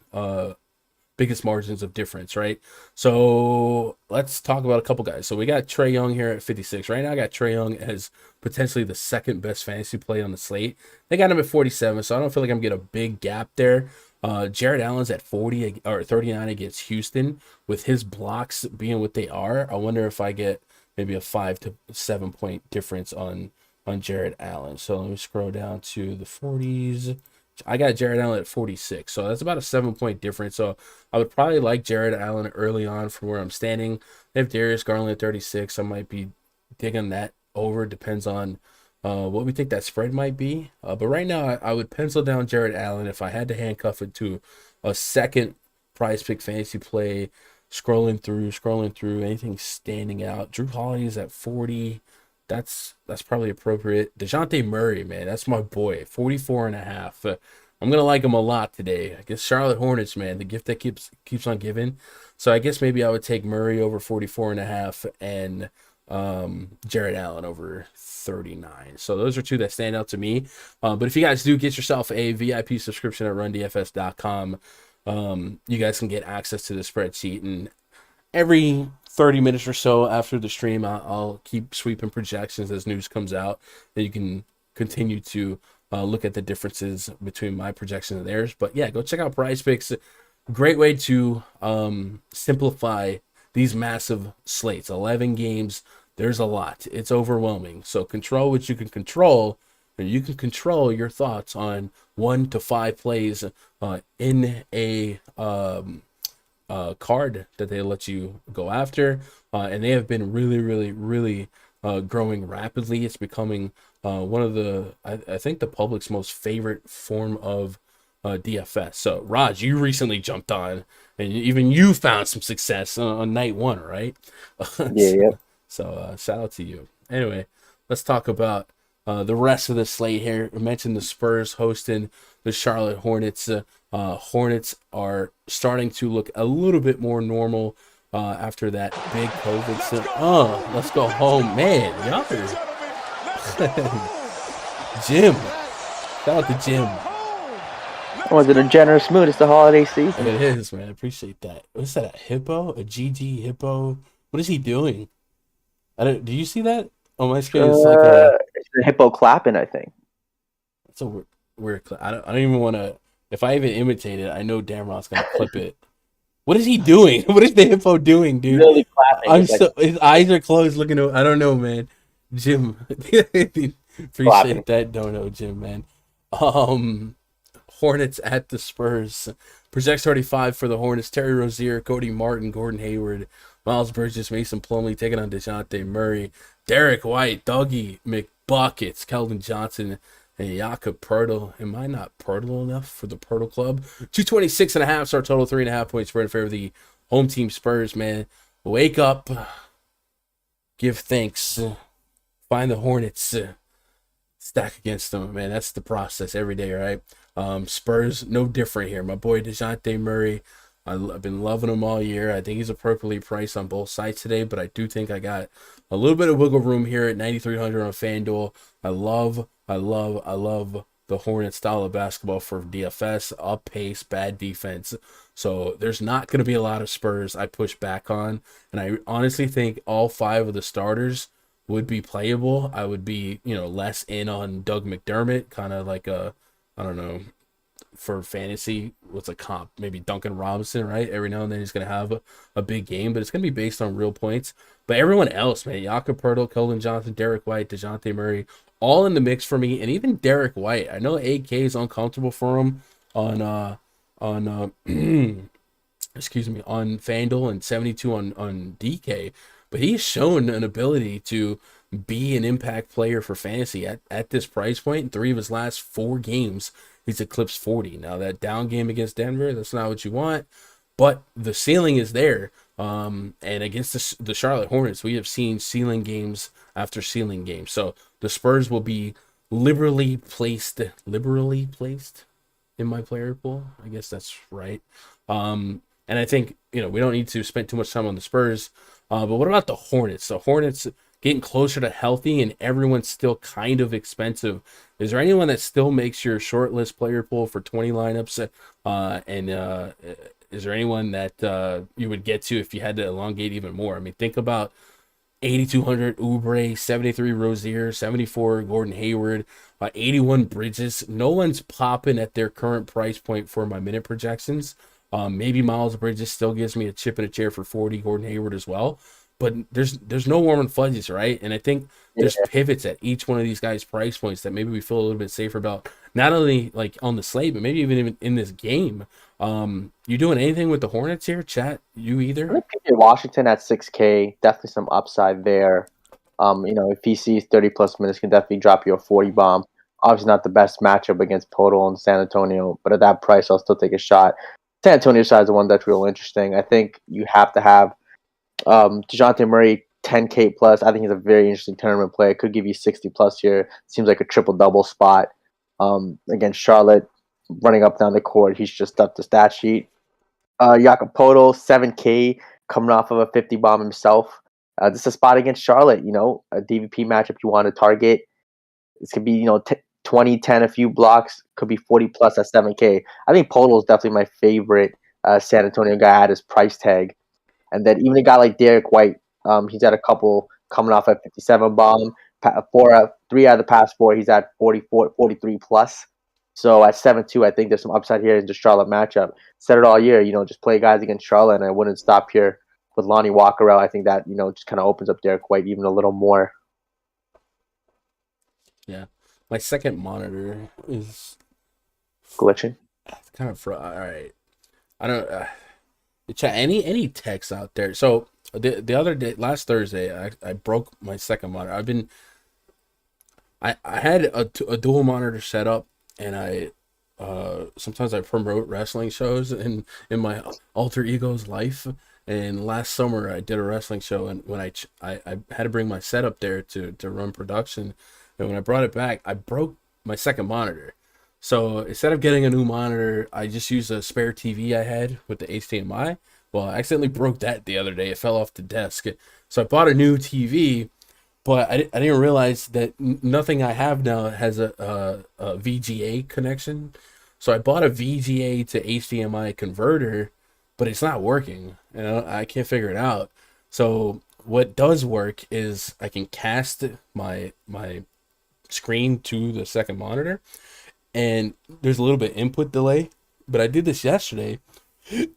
of difference, right? So let's talk about a couple guys. So we got Trae Young here at 56. Right now I got Trae Young as potentially the second best fantasy play on the slate. They got him at 47, so I don't feel like I'm getting a big gap there. Jared Allen's at 40 or 39 against Houston. With his blocks being what they are, I wonder if I get maybe a 5 to 7 point difference on Jared Allen. So let me scroll down to the 40s. I got Jared Allen at 46, so that's about a 7 point difference. So I would probably like Jared Allen early on from where I'm standing. If Darius Garland at 36, I might be digging that over. Depends on what we think that spread might be. But right now, I would pencil down Jared Allen if I had to handcuff it to a second PrizePick fantasy play. Scrolling through, anything standing out. Drew Holiday's at 40. That's probably appropriate. DeJounte Murray, man, that's my boy. 44.5. I'm gonna like him a lot today. I guess Charlotte Hornets, man, the gift that keeps on giving. So I guess maybe I would take Murray over 44.5 and Jared Allen over 39. So those are two that stand out to me. But if you guys do get yourself a VIP subscription at RunDFS.com, you guys can get access to the spreadsheet, and every 30 minutes or so after the stream, I'll keep sweeping projections as news comes out, that you can continue to look at the differences between my projections and theirs. But yeah, go check out PrizePicks. Great way to simplify these massive slates. 11 games, there's a lot. It's overwhelming. So control what you can control, and you can control your thoughts on 1 to 5 plays in a card that they let you go after, and they have been really growing rapidly. It's becoming one of the I think the public's most favorite form of DFS. So Raj, you recently jumped on, and even you found some success on night one, right? Yeah. So shout out to you. Anyway, let's talk about the rest of the slate here. I mentioned the Spurs hosting the Charlotte Hornets. Hornets are starting to look a little bit more normal after that big COVID stuff. Oh, let's go home, man. Y'all Jim. Shout out to Jim. Was it a generous mood? It's the holiday season. It is, man. I appreciate that. What's that? A hippo? A GG hippo? What is he doing? Do you see that? On my screen, it's like it's a hippo clapping, I think. It's a weird clip. I don't even want to. If I even imitate it, I know Damron's gonna clip it. What is he doing? What is the hippo doing, dude? Really clapping. His eyes are closed, looking. I don't know, man. Jim, appreciate clapping. that dono, Jim, man. Hornets at the Spurs. Projects 35 for the Hornets. Terry Rozier, Cody Martin, Gordon Hayward, Miles Bridges, Mason Plumlee taking on DeJounte Murray, Derek White, Dougie McBuckets, Keldon Johnson, and Jakob Poeltl. Am I not Poeltl enough for the Poeltl Club? 226.5 star total, 3.5 point spread in favor of the home team Spurs, man. Wake up. Give thanks. Find the Hornets. Stack against them, man. That's the process every day, right? Spurs, no different here. My boy DeJounte Murray, I've been loving him all year. I think he's appropriately priced on both sides today, but I do think I got a little bit of wiggle room here at 9,300 on FanDuel. I love the Hornets style of basketball for DFS. Up pace, bad defense. So there's not going to be a lot of Spurs I push back on, and I honestly think all 5 of the starters would be playable. I would be, less in on Doug McDermott, kind of like a, I don't know, for fantasy, what's a comp? Maybe Duncan Robinson, right? Every now and then he's going to have a big game, but it's going to be based on real points. But everyone else, man, Jakob Poeltl, Keldon Johnson, Derek White, DeJounte Murray, all in the mix for me. And even Derek White, I know 8K is uncomfortable for him on excuse me, on Fanduel and 72 on DK, but he's shown an ability to be an impact player for fantasy at this price point. In 3 of his last 4 games, he's eclipsed 40. Now that down game against Denver, that's not what you want, but the ceiling is there. And against the Charlotte Hornets, we have seen ceiling games after ceiling games. So the Spurs will be liberally placed in my player pool. I guess that's right. And I think, we don't need to spend too much time on the Spurs. But what about the Hornets? The Hornets getting closer to healthy and everyone's still kind of expensive. Is there anyone that still makes your short list player pool for 20 lineups? Is there anyone that you would get to if you had to elongate even more? I mean, think about 8,200 Oubre, 73 Rozier, 74 Gordon Hayward, 81 Bridges. No one's popping at their current price point for my minute projections. Maybe Miles Bridges still gives me a chip in a chair for 40, Gordon Hayward as well. But there's no warm and fuzzies, right? And I think there's pivots at each one of these guys' price points that maybe we feel a little bit safer about. Not only like on the slate, but maybe even in this game. You doing anything with the Hornets here, chat? You either? I think PJ Washington at 6K, definitely some upside there. If he sees 30 plus minutes, can definitely drop you a 40 bomb. Obviously not the best matchup against Poeltl and San Antonio, but at that price, I'll still take a shot. San Antonio side is the one that's real interesting. I think you have to have DeJounte Murray 10K plus. I think he's a very interesting tournament play. Could give you 60 plus here. Seems like a triple double spot against Charlotte, running up down the court. He's just up the stat sheet. Jakob Poeltl 7K coming off of a 50 bomb himself. This is a spot against Charlotte. A DVP matchup you want to target. This could be 20, 10, a few blocks. Could be 40 plus at 7K. I think Poeltl is definitely my favorite San Antonio guy at his price tag. And then even a guy like Derek White, he's had a couple coming off at 57 bomb. 3 out of the past 4, he's at 44, 43 plus. So at 7-2, I think there's some upside here in the Charlotte matchup. Said it all year, just play guys against Charlotte, and I wouldn't stop here with Lonnie Walker out. I think that, just kind of opens up Derek White even a little more. Yeah. My second monitor is glitching. Kind of all right. I don't chat any text out there. So the other day, last Thursday, I broke my second monitor. I had a dual monitor set up, and I sometimes I promote wrestling shows in my alter ego's life. And last summer I did a wrestling show, and when I had to bring my setup there to run production, and when I brought it back, I broke my second monitor. So instead of getting a new monitor, I just used a spare TV I had with the HDMI. Well, I accidentally broke that the other day. It fell off the desk. So I bought a new TV, but I didn't realize that nothing I have now has a VGA connection. So I bought a VGA to HDMI converter, but it's not working. I can't figure it out. So what does work is I can cast my screen to the second monitor, and there's a little bit input delay, but I did this yesterday and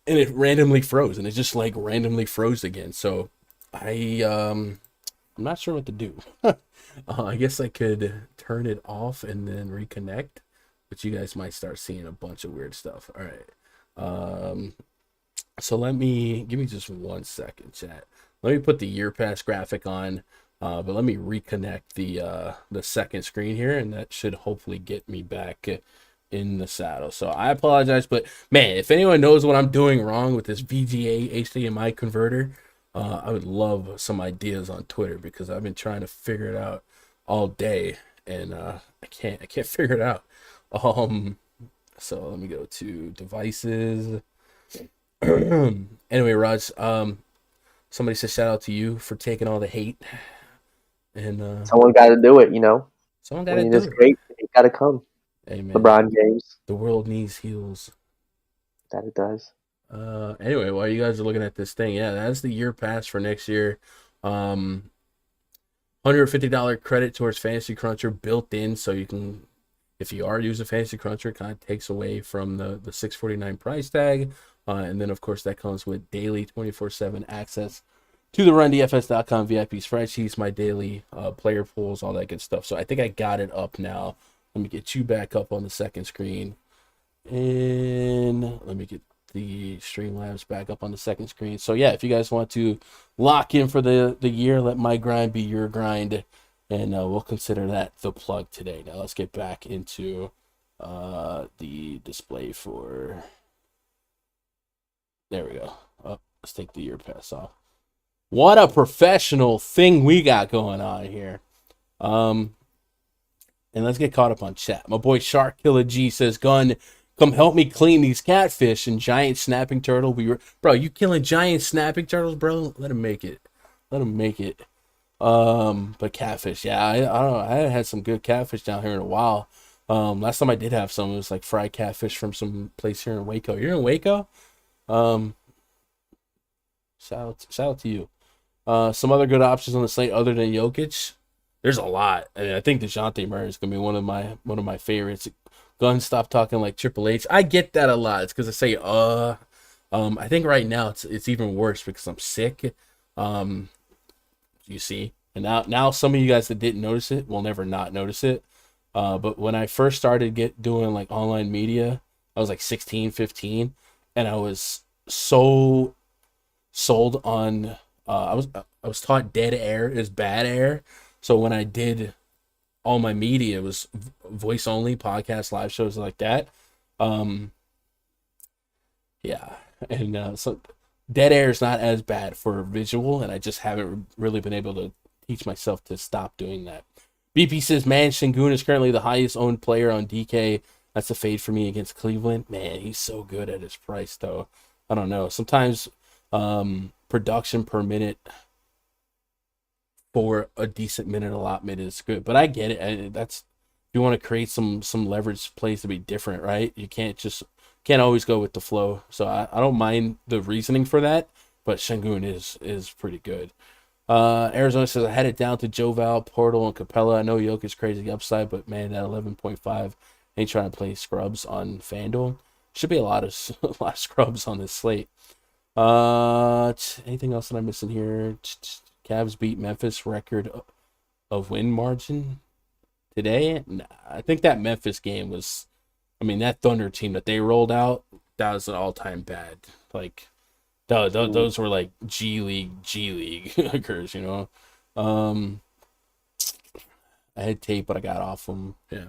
it randomly froze, and it just like randomly froze again. So I'm not sure what to do. I guess I could turn it off and then reconnect, but you guys might start seeing a bunch of weird stuff. All right. So give me just 1 second, chat. Let me put the year pass graphic on. But let me reconnect the second screen here, and that should hopefully get me back in the saddle. So I apologize, but man, if anyone knows what I'm doing wrong with this VGA HDMI converter, I would love some ideas on Twitter, because I've been trying to figure it out all day, and I can't figure it out. So let me go to devices. Anyway, Raj, somebody says shout out to you for taking all the hate. And someone got to do it, Someone got to do it. Great, it got to come. Amen. LeBron James. The world needs heels. That it does. Anyway, while you guys are looking at this thing, yeah, that's the year pass for next year. $150 credit towards Fantasy Cruncher built in, so you can, if you are using Fantasy Cruncher, it kind of takes away from the $6.49 price tag. And then, of course, that comes with daily 24/7 access to the RunDFS.com VIP spreadsheets, my daily player pools, all that good stuff. So I think I got it up now. Let me get you back up on the second screen. And let me get the Streamlabs back up on the second screen. So yeah, if you guys want to lock in for the year, let my grind be your grind, and we'll consider that the plug today. Now let's get back into the display for, there we go. Oh, let's take the year pass off. What a professional thing we got going on here. And let's get caught up on chat. My boy Shark Killer G says, Gun, come help me clean these catfish and giant snapping turtle. Bro, you killing giant snapping turtles, bro? Let him make it. Let him make it. But catfish, yeah, I don't know. I haven't had some good catfish down here in a while. Last time I did have some, it was like fried catfish from some place here in Waco. You're in Waco? Shout out to you. Some other good options on the slate other than Jokic. There's a lot. I mean, I think DeJounte Murray is gonna be one of my favorites. Gun, stop talking like Triple H. I get that a lot. It's because I say I think right now it's even worse because I'm sick. You see, and now some of you guys that didn't notice it will never not notice it. But when I first started doing like online media, I was like 16, 15, and I was so sold on. I was taught dead air is bad air. So when I did all my media, it was voice only, podcast, live shows like that. Yeah, and so dead air is not as bad for visual, and I just haven't really been able to teach myself to stop doing that. BP says, man, Şengün is currently the highest owned player on DK. That's a fade for me against Cleveland. Man, he's so good at his price, though. I don't know. Sometimes production per minute for a decent minute allotment is good, but I get it. That's, you want to create some leverage plays to be different, right? You can't always go with the flow. So I don't mind the reasoning for that, but Şengün is pretty good. Arizona says, I had it down to Joval, Portal, and Capella. I know Jokic's crazy upside, but man, that 11.5 ain't trying to play scrubs on Fanduel. Should be a lot of scrubs on this slate. Anything else that I'm missing here? Cavs beat Memphis, record of win margin today. Nah, I think that Memphis game was, I mean, that Thunder team that they rolled out, that was an all-time bad. Like, those were like G League occurs, you know. I had tape, but I got off them. Yeah. All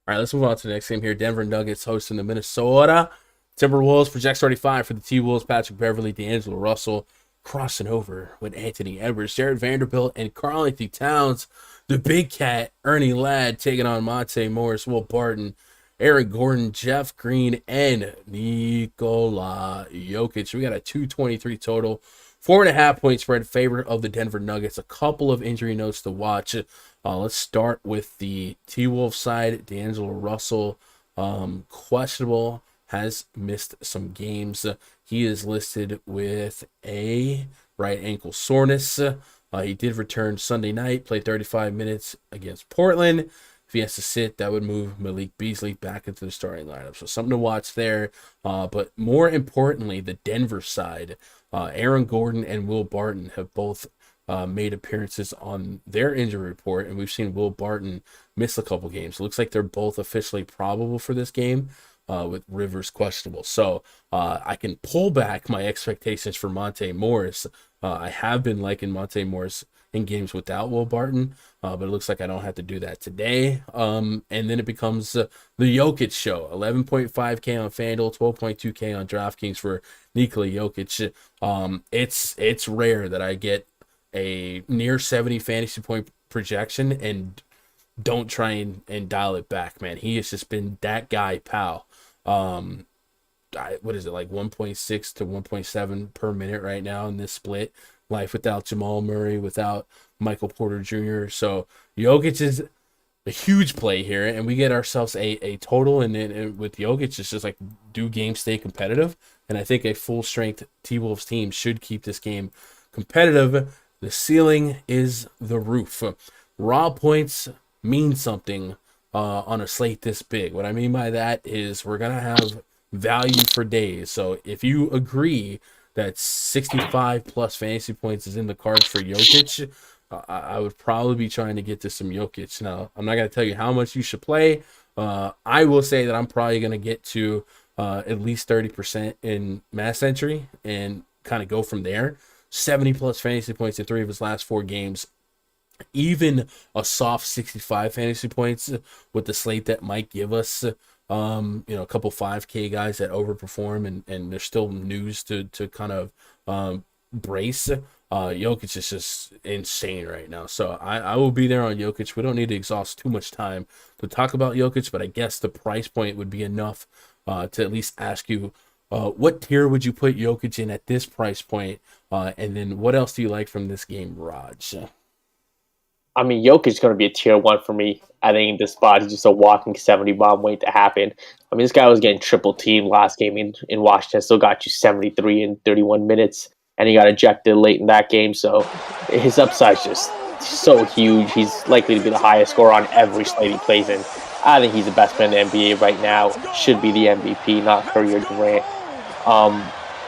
right, let's move on to the next game here. Denver Nuggets hosting the Minnesota Timberwolves. Projects 35 for the T-Wolves. Patrick Beverly, D'Angelo Russell crossing over with Anthony Edwards, Jared Vanderbilt, and Karl-Anthony Towns. The Big Cat, Ernie Ladd, taking on Monte Morris, Will Barton, Eric Gordon, Jeff Green, and Nikola Jokic. We got a 223 total. 4.5 point spread in favor of the Denver Nuggets. A couple of injury notes to watch. Let's start with the T-Wolves side. D'Angelo Russell, questionable, has missed some games. He is listed with a right ankle soreness. He did return Sunday night, played 35 minutes against Portland. If he has to sit, that would move Malik Beasley back into the starting lineup. So something to watch there. But more importantly, the Denver side, Aaron Gordon and Will Barton have both made appearances on their injury report, and we've seen Will Barton miss a couple games. It looks like they're both officially probable for this game, with Rivers questionable. So I can pull back my expectations for Monte Morris. I have been liking Monte Morris in games without Will Barton, but it looks like I don't have to do that today. And then it becomes the Jokic show. 11.5K on FanDuel, 12.2K on DraftKings for Nikola Jokic. It's rare that I get a near 70 fantasy point projection and don't try and dial it back, man. He has just been that guy, pal. What is it, like 1.6 to 1.7 per minute right now in this split? Life without Jamal Murray, without Michael Porter Jr. So Jokic is a huge play here, and we get ourselves a total. And then with Jokic, it's just like, do games stay competitive? And I think a full strength T-Wolves team should keep this game competitive. The ceiling is the roof. Raw points mean something on a slate this big. What I mean by that is we're going to have value for days. So if you agree that 65 plus fantasy points is in the cards for Jokic, I would probably be trying to get to some Jokic. Now, I'm not going to tell you how much you should play. I will say that I'm probably going to get to at least 30% in mass entry and kind of go from there. 70 plus fantasy points in 3 of his last 4 games. Even a soft 65 fantasy points with the slate that might give us, a couple 5K guys that overperform and there's still news to kind of brace. Jokic is just insane right now. So I will be there on Jokic. We don't need to exhaust too much time to talk about Jokic, but I guess the price point would be enough to at least ask you, what tier would you put Jokic in at this price point? And then what else do you like from this game, Raj? I mean, Jokic is going to be a tier 1 for me. I think in this spot, he's just a walking 70 bomb waiting to happen. I mean, this guy was getting triple teamed last game in Washington, still got you 73 in 31 minutes, and he got ejected late in that game. So his upside's just so huge. He's likely to be the highest scorer on every slate he plays in. I think he's the best player in the NBA right now. Should be the MVP, not Curry or Durant.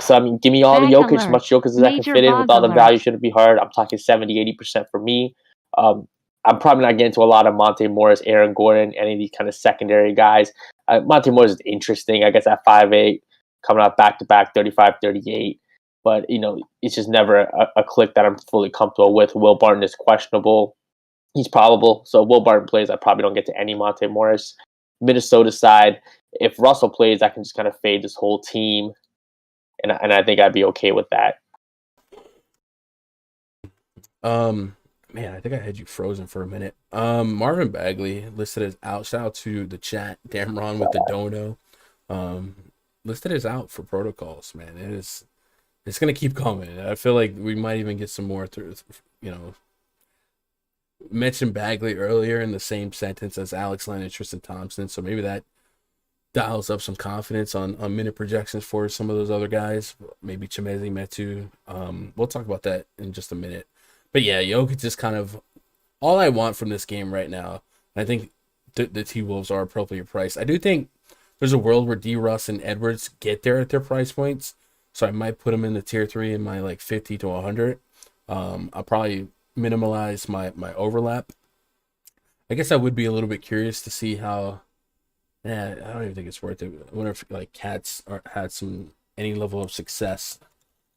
So, I mean, give me all the Jokic, as much Jokic as I can fit in with all the value. Shouldn't be hard. I'm talking 70, 80% for me. I'm probably not getting to a lot of Monte Morris, Aaron Gordon, any of these kind of secondary guys. Monte Morris is interesting, I guess, at 5'8", coming out back-to-back 35, 38. But, it's just never a click that I'm fully comfortable with. Will Barton is questionable. He's probable. So Will Barton plays, I probably don't get to any Monte Morris. Minnesota side, if Russell plays, I can just kind of fade this whole team. And I think I'd be okay with that. Man, I think I had you frozen for a minute. Marvin Bagley listed as out. Shout out to the chat. Damn Ron with the dono. Listed as out for protocols, man. It's gonna keep coming. I feel like we might even get some more through, mentioned Bagley earlier in the same sentence as Alex Len and Tristan Thompson. So maybe that dials up some confidence on minute projections for some of those other guys. Maybe Chimezi Metu. We'll talk about that in just a minute. But yeah, Jokic is kind of all I want from this game right now. I think the T-Wolves are appropriately priced. I do think there's a world where D. Russ and Edwards get there at their price points. So I might put them in the tier 3 in my 50 to 100. I'll probably minimize my overlap. I guess I would be a little bit curious to see how. I don't even think it's worth it. I wonder if Cats had any level of success.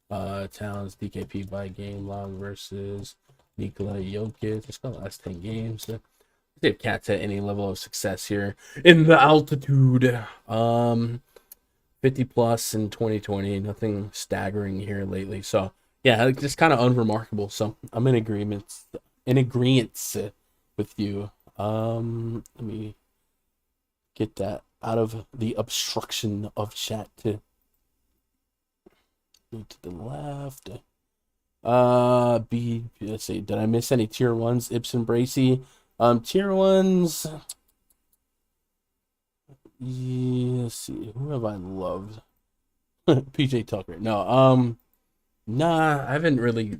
Towns, DKP by game log versus Nikola Jokic. Let's go last 10 games. See if Cats had any level of success here in the altitude. 50 plus in 2020. Nothing staggering here lately. So yeah, just kind of unremarkable. So I'm in agreement with you. Let me get that out of the obstruction of chat to move to the left. Let's see, did I miss any tier 1s? Ibsen Bracy. Tier 1s. Yeah, let's see. Who have I loved? PJ Tucker. No, nah, I haven't really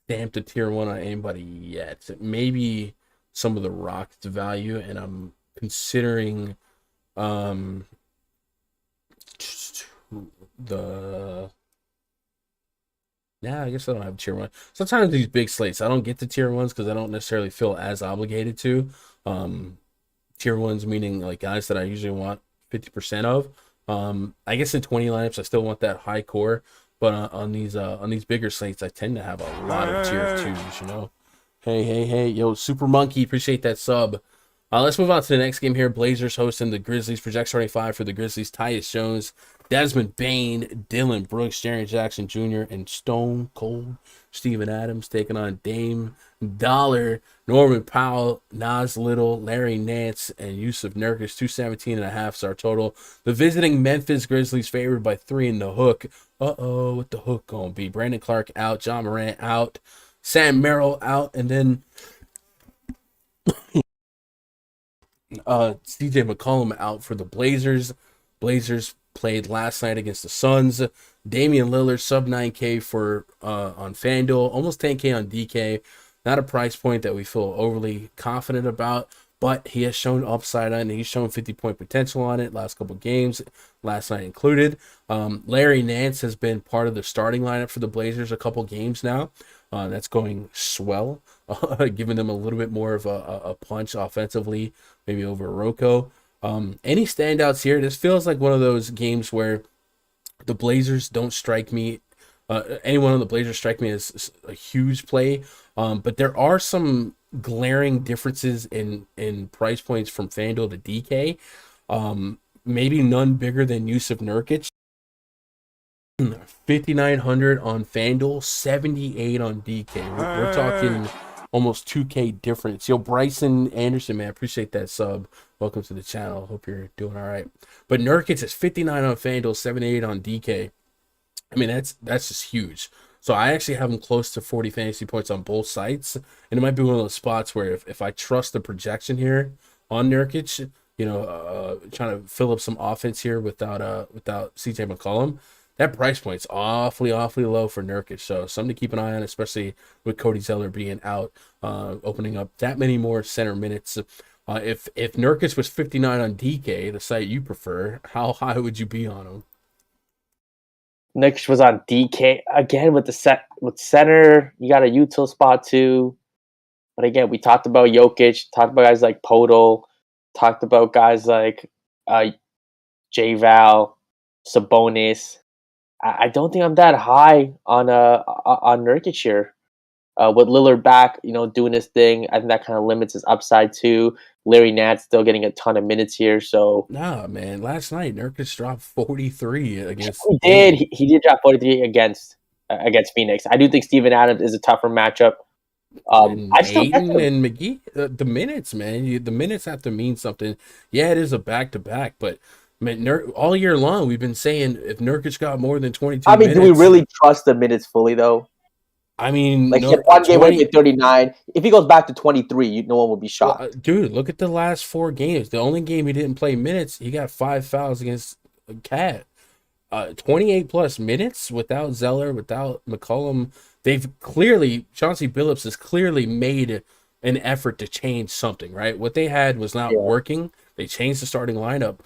stamped a tier 1 on anybody yet. Maybe some of the Rockets value, and I'm considering I guess I don't have tier 1. Sometimes these big slates, I don't get to tier 1s because I don't necessarily feel as obligated to. Tier 1s meaning guys that I usually want 50% of. I guess in 20 lineups I still want that high core, but on these bigger slates I tend to have a lot of tier 2s. Hey, yo, Super Monkey, appreciate that sub. Let's move on to the next game here. Blazers hosting the Grizzlies. Project 25 for the Grizzlies. Tyus Jones, Desmond Bane, Dylan Brooks, Jaren Jackson Jr., and Stone Cold Steven Adams taking on Dame Dollar, Norman Powell, Nas Little, Larry Nance, and Yusuf Nurkic. 217.5 is our total. The visiting Memphis Grizzlies favored by 3 in the hook. What the hook gonna be? Brandon Clark out, John Morant out, Sam Merrill out, and then CJ McCollum out for the Blazers. Blazers played last night against the Suns. Damian Lillard sub 9K for on Fanduel, almost 10K on DK. Not a price point that we feel overly confident about, but he has shown upside on it. He's shown 50-point potential on it last couple games, last night included. Larry Nance has been part of the starting lineup for the Blazers a couple games now. That's going swell, giving them a little bit more of a punch offensively, maybe over Rocco. Any standouts here? This feels like one of those games where the Blazers don't strike me. Anyone on the Blazers strike me as a huge play, but there are some glaring differences in price points from Fanduel to DK. Maybe none bigger than Yusuf Nurkic. 5,900 on Fanduel, 78 on DK. We're talking almost 2K difference. Yo, Bryson Anderson, man, appreciate that sub. Welcome to the channel. Hope you're doing all right. But Nurkic is 59 on Fanduel, 78 on DK. I mean, that's just huge. So I actually have him close to 40 fantasy points on both sites. And it might be one of those spots where if I trust the projection here on Nurkic, trying to fill up some offense here without CJ McCollum, that price point's awfully low for Nurkic. So something to keep an eye on, especially with Cody Zeller being out, opening up that many more center minutes. If Nurkic was 59 on DK, the site you prefer, how high would you be on him? Nurkic was on DK again with center. You got a util spot too, but again, we talked about Jokic, talked about guys like Podol, talked about guys like J-Val, Sabonis. I don't think I'm that high on Nurkic here. With Lillard back, doing his thing, I think that kind of limits his upside too. Larry Nance still getting a ton of minutes here, so nah, man. Last night Nurkic dropped 43 against. He did drop 43 against Phoenix. I do think Steven Adams is a tougher matchup. I still Ayton and McGee, the minutes, man. The minutes have to mean something. Yeah, it is a back-to-back, but man, all year long we've been saying if Nurkic got more than 22 minutes. Do we really trust the minutes fully though? I mean, like one game where he hit 39. If he goes back to 23, no one will be shocked. Well, dude, look at the last 4 games. The only game he didn't play minutes, he got 5 fouls against Cat. 28 plus minutes without Zeller, without McCollum. Chauncey Billups has clearly made an effort to change something, right? What they had was not working. They changed the starting lineup.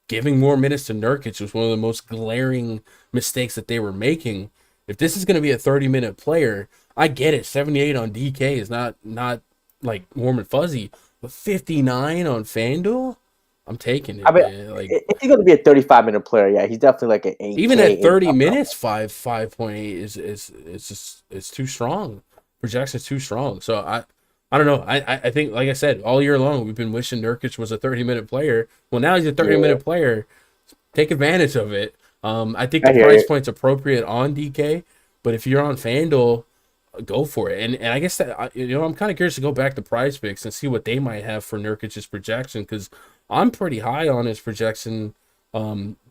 Giving more minutes to Nurkic was one of the most glaring mistakes that they were making. If this is going to be a 30-minute player, I get it. 78 on DK is not like warm and fuzzy, but 59 on FanDuel, I'm taking it. I mean, man. Like, if he's going to be a 35-minute player, yeah, he's definitely like an 8. Even at 30 minutes, 5.8 is too strong. Projection's too strong. So I don't know. I think, like I said, all year long we've been wishing Nurkic was a 30-minute player. Well, now he's a 30-minute player. Take advantage of it. I think the price point's appropriate on DK, but if you're on FanDuel, go for it. And I guess that I'm kind of curious to go back to PrizePicks and see what they might have for Nurkic's projection, because I'm pretty high on his projection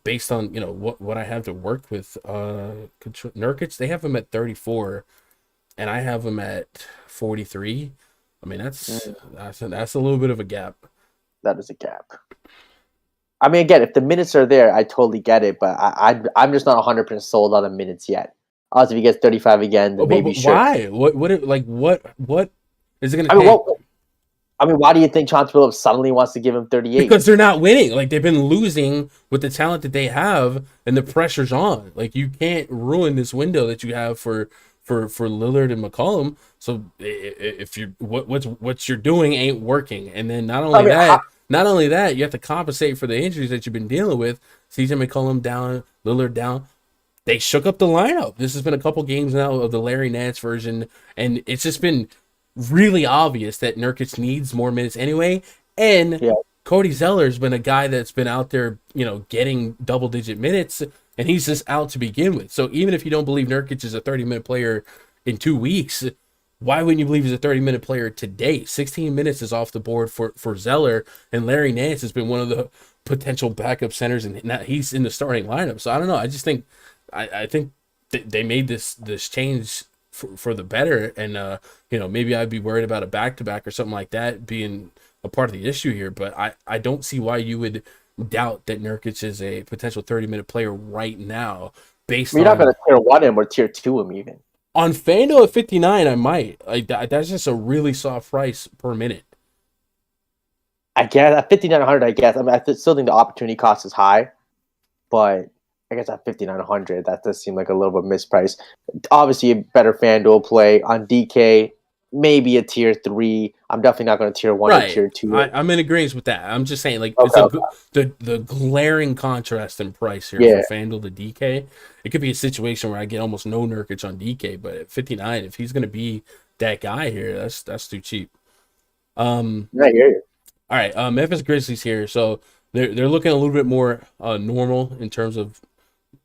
based on what I have to work with. Nurkic, they have him at 34, and I have him at 43. I mean that's a little bit of a gap. That is a gap. I mean, again, if the minutes are there, I totally get it, but I'm just not 100% sold on the minutes yet. Also, if he gets 35 again, then maybe sure. Why? What is it going to take? Why do you think Chauncey Billups suddenly wants to give him 38? Because they're not winning. Like, they've been losing with the talent that they have, and the pressure's on. Like, you can't ruin this window that you have for Lillard and McCollum. So if you what you're doing ain't working, and then not only that, you have to compensate for the injuries that you've been dealing with. CJ McCollum down, Lillard down. They shook up the lineup. This has been a couple games now of the Larry Nance version, and it's just been really obvious that Nurkic needs more minutes anyway. And Cody Zeller's been a guy that's been out there, getting double-digit minutes, and he's just out to begin with. So even if you don't believe Nurkic is a 30-minute player in 2 weeks, why wouldn't you believe he's a 30-minute player today? 16 minutes is off the board for Zeller, and Larry Nance has been one of the potential backup centers, and now he's in the starting lineup. So I don't know. I just think I think they made this change for the better, and maybe I'd be worried about a back-to-back or something like that being a part of the issue here, but I don't see why you would doubt that Nurkic is a potential 30-minute player right now. You're not going to tier 1 him or tier 2 him even. On FanDuel at 59, I might. Like that's just a really soft price per minute. I guess at 5,900, I guess. I mean, still think the opportunity cost is high, but I guess at 5,900, that does seem like a little bit mispriced. Obviously, a better FanDuel play on DK, maybe a tier 3. I'm definitely not going to tier 1 or Right. tier 2. I'm in agreement with that. I'm just saying, like, it's Okay, okay. the glaring contrast in price here Yeah. for FanDuel to DK. It could be a situation where I get almost no Nurkic on DK, but at 59, if he's going to be that guy here, that's too cheap. I hear you. All right, Memphis Grizzlies here. So they're looking a little bit more normal in terms of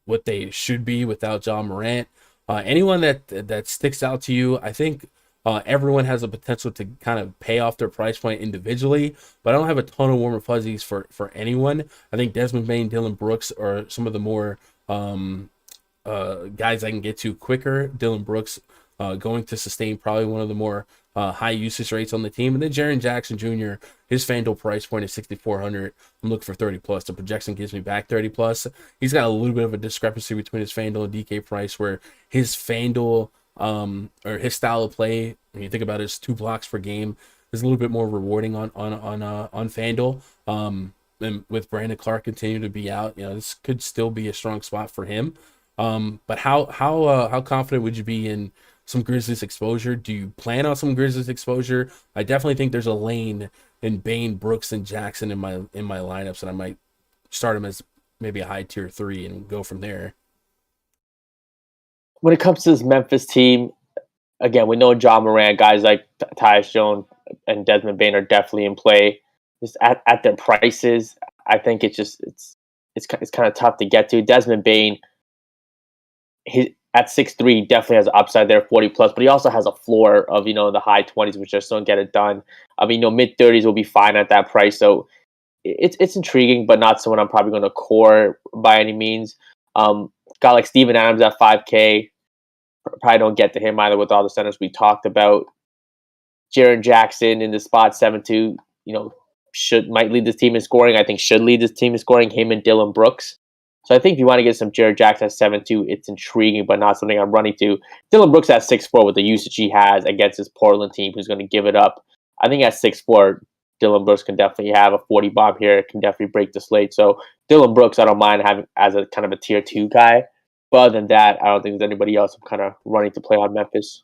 what they should be without John Morant. Anyone that sticks out to you, I think everyone has a potential to kind of pay off their price point individually, but I don't have a ton of warm and fuzzies for anyone. I think Desmond Bane, Dylan Brooks are some of the more guys I can get to quicker. Dylan Brooks going to sustain probably one of the more high usage rates on the team. And then Jaren Jackson Jr., his FanDuel price point is 6,400. I'm looking for 30 plus. The projection gives me back 30 plus. He's got a little bit of a discrepancy between his FanDuel and DK price, where his FanDuel or his style of play, when you think about his 2 blocks per game, is a little bit more rewarding on FanDuel. And with Brandon Clark continuing to be out, this could still be a strong spot for him. But how confident would you be in some Grizzlies exposure? Do you plan on some Grizzlies exposure? I definitely think there's a lane in Bane, Brooks, and Jackson in my lineups, and I might start them as maybe a high tier 3 and go from there. When it comes to this Memphis team, again, we know John Morant, guys like Tyus Jones and Desmond Bane are definitely in play. Just at their prices, I think it's kind of tough to get to. Desmond Bane, at 6'3", definitely has an upside there, 40 plus, but he also has a floor of the high 20s, which just don't get it done. I mean, mid 30s will be fine at that price, so it's intriguing, but not someone I'm probably going to core by any means. Guy like Steven Adams at 5K, probably don't get to him either with all the centers we talked about. Jaren Jackson in the spot 7-2, might lead this team in scoring. I think should lead this team in scoring, him and Dylan Brooks. So I think if you want to get some Jared Jackson at 7-2, it's intriguing, but not something I'm running to. Dylan Brooks at 6'4", with the usage he has against his Portland team, who's going to give it up. I think at 6'4", Dylan Brooks can definitely have a 40 bomb here. Can definitely break the slate. So Dylan Brooks, I don't mind having as a kind of a tier 2 guy. But other than that, I don't think there's anybody else I'm kind of running to play on Memphis.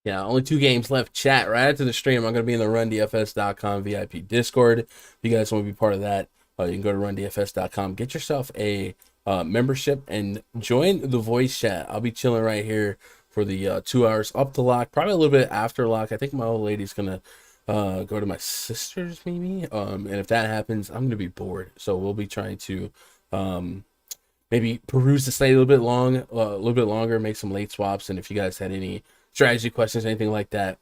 Yeah, only 2 games left. Chat right after the stream. I'm going to be in the RunDFS.com VIP Discord. If you guys want to be part of that, you can go to RunDFS.com. Get yourself a membership and join the voice chat. I'll be chilling right here for the 2 hours up to lock, probably a little bit after lock. I think my old lady's gonna go to my sister's maybe, and if that happens, I'm gonna be bored, so we'll be trying to maybe peruse the slate a little bit longer, make some late swaps. And if you guys had any strategy questions, anything like that,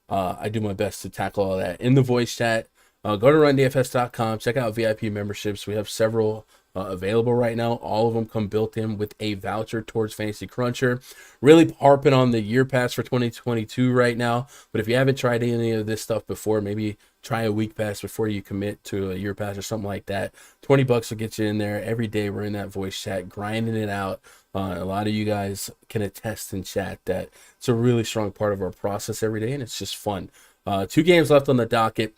I do my best to tackle all that in the voice chat. Go to RunDFS.com, check out VIP memberships. We have several available right now. All of them come built in with a voucher towards Fantasy Cruncher. Really harping on the year pass for 2022 right now. But if you haven't tried any of this stuff before, maybe try a week pass before you commit to a year pass or something like that. $20 will get you in there. Every day we're in that voice chat, grinding it out. A lot of you guys can attest in chat that it's a really strong part of our process every day, and it's just fun. 2 games left on the docket.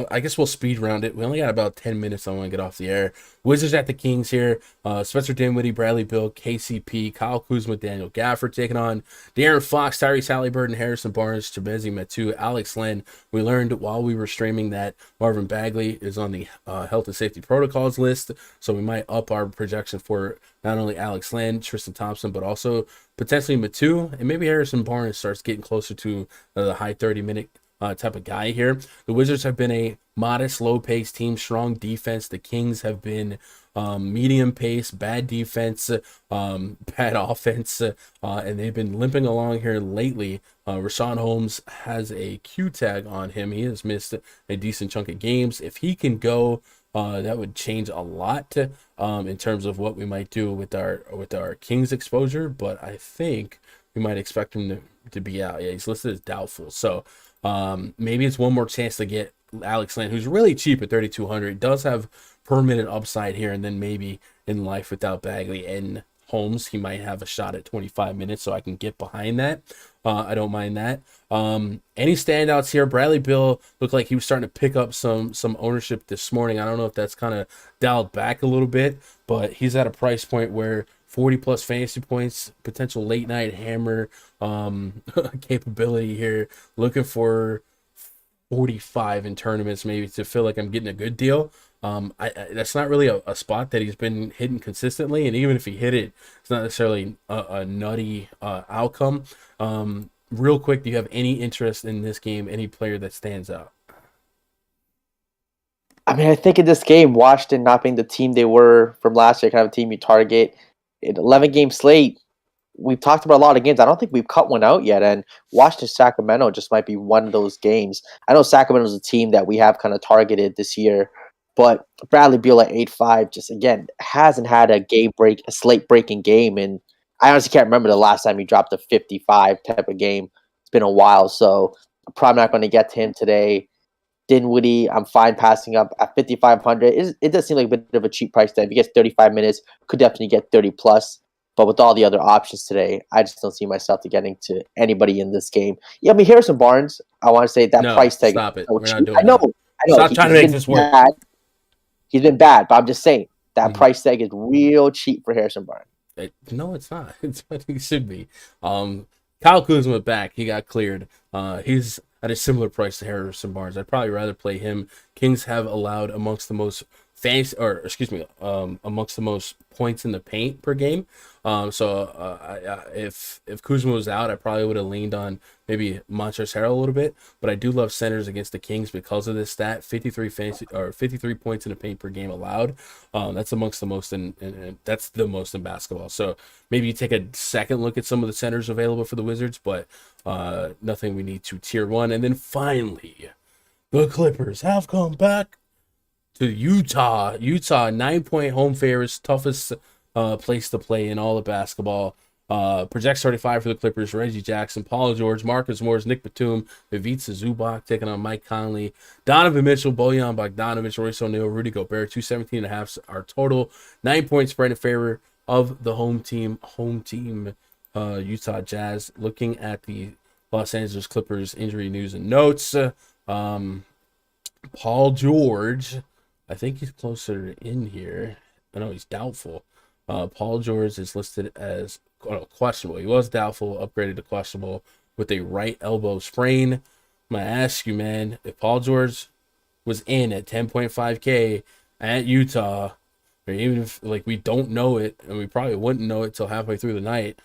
I guess we'll speed round it. We only got about 10 minutes. I want to get off the air. Wizards at the Kings here. Spencer Dinwiddie, Bradley Beal, KCP, Kyle Kuzma, Daniel Gafford taking on De'Aaron Fox, Tyrese Halliburton, Harrison Barnes, Chimezie Metu, Alex Len. We learned while we were streaming that Marvin Bagley is on the health and safety protocols list, so we might up our projection for not only Alex Len, Tristan Thompson, but also potentially Metu, and maybe Harrison Barnes starts getting closer to the high 30-minute type of guy here. The Wizards have been a modest, low-paced team, strong defense. The Kings have been medium pace, bad defense, bad offense, and they've been limping along here lately. Rashawn Holmes has a Q tag on him. He has missed a decent chunk of games. If he can go, that would change a lot in terms of what we might do with our Kings exposure. But I think we might expect him to be out. Yeah, he's listed as doubtful. So maybe it's one more chance to get Alex Len, who's really cheap at 3,200. Does have per minute upside here, and then maybe in life without Bagley and Holmes, he might have a shot at 25 minutes, so I can get behind that. I don't mind that. Any standouts here? Bradley Beal looked like he was starting to pick up some ownership this morning. I don't know if that's kind of dialed back a little bit, but he's at a price point where 40 plus fantasy points, potential late night hammer capability here. Looking for 45 in tournaments maybe to feel like I'm getting a good deal. That's not really a spot that he's been hitting consistently, and even if he hit it, it's not necessarily a nutty outcome. Real quick, do you have any interest in this game? Any player that stands out? I mean, I think in this game, Washington not being the team they were from last year, kind of a team you target. In 11-game slate, we've talked about a lot of games. I don't think we've cut one out yet, and Washington-Sacramento just might be one of those games. I know Sacramento's a team that we have kind of targeted this year, but Bradley Beal at 8.5 just, again, hasn't had a slate-breaking game, and I honestly can't remember the last time he dropped a 55 type of game. It's been a while, so I'm probably not going to get to him today. Dinwiddie, I'm fine passing up at 5,500. It does seem like a bit of a cheap price tag. If he gets 35 minutes, could definitely get 30 plus. But with all the other options today, I just don't see myself to getting to anybody in this game. Yeah, I mean, Harrison Barnes, I want to say that price tag. Stop it. So We're not doing I know. Stop trying to make this work. He's been bad, but I'm just saying that price tag is real cheap for Harrison Barnes. No, it's not. It's what he should be. Kyle Kuzma back. He got cleared. He's at a similar price to Harrison Barnes. I'd probably rather play him. Kings have allowed amongst the most amongst the most points in the paint per game. If Kuzma was out, I probably would have leaned on maybe Montrezl Harrell a little bit. But I do love centers against the Kings because of this stat: 53 points in the paint per game allowed. That's amongst the most and that's the most in basketball. So maybe you take a second look at some of the centers available for the Wizards, but nothing we need to tier one. And then finally, the Clippers have come back to Utah. 9-point home favorites, toughest place to play in all of basketball. Projects 35 for the Clippers. Reggie Jackson, Paul George, Marcus Morris, Nick Batum, Ivica Zubac taking on Mike Conley, Donovan Mitchell, Bojan Bogdanovic, Royce O'Neal, Rudy Gobert. 217.5 our total. 9-point spread in favor of the home team. Utah Jazz. Looking at the Los Angeles Clippers injury news and notes. Paul George, I think he's closer in here. I know he's doubtful. Paul George is listed as questionable. He was doubtful, upgraded to questionable with a right elbow sprain. I'm going to ask you, man, if Paul George was in at 10.5K at Utah, or even if we don't know it, and we probably wouldn't know it till halfway through the night,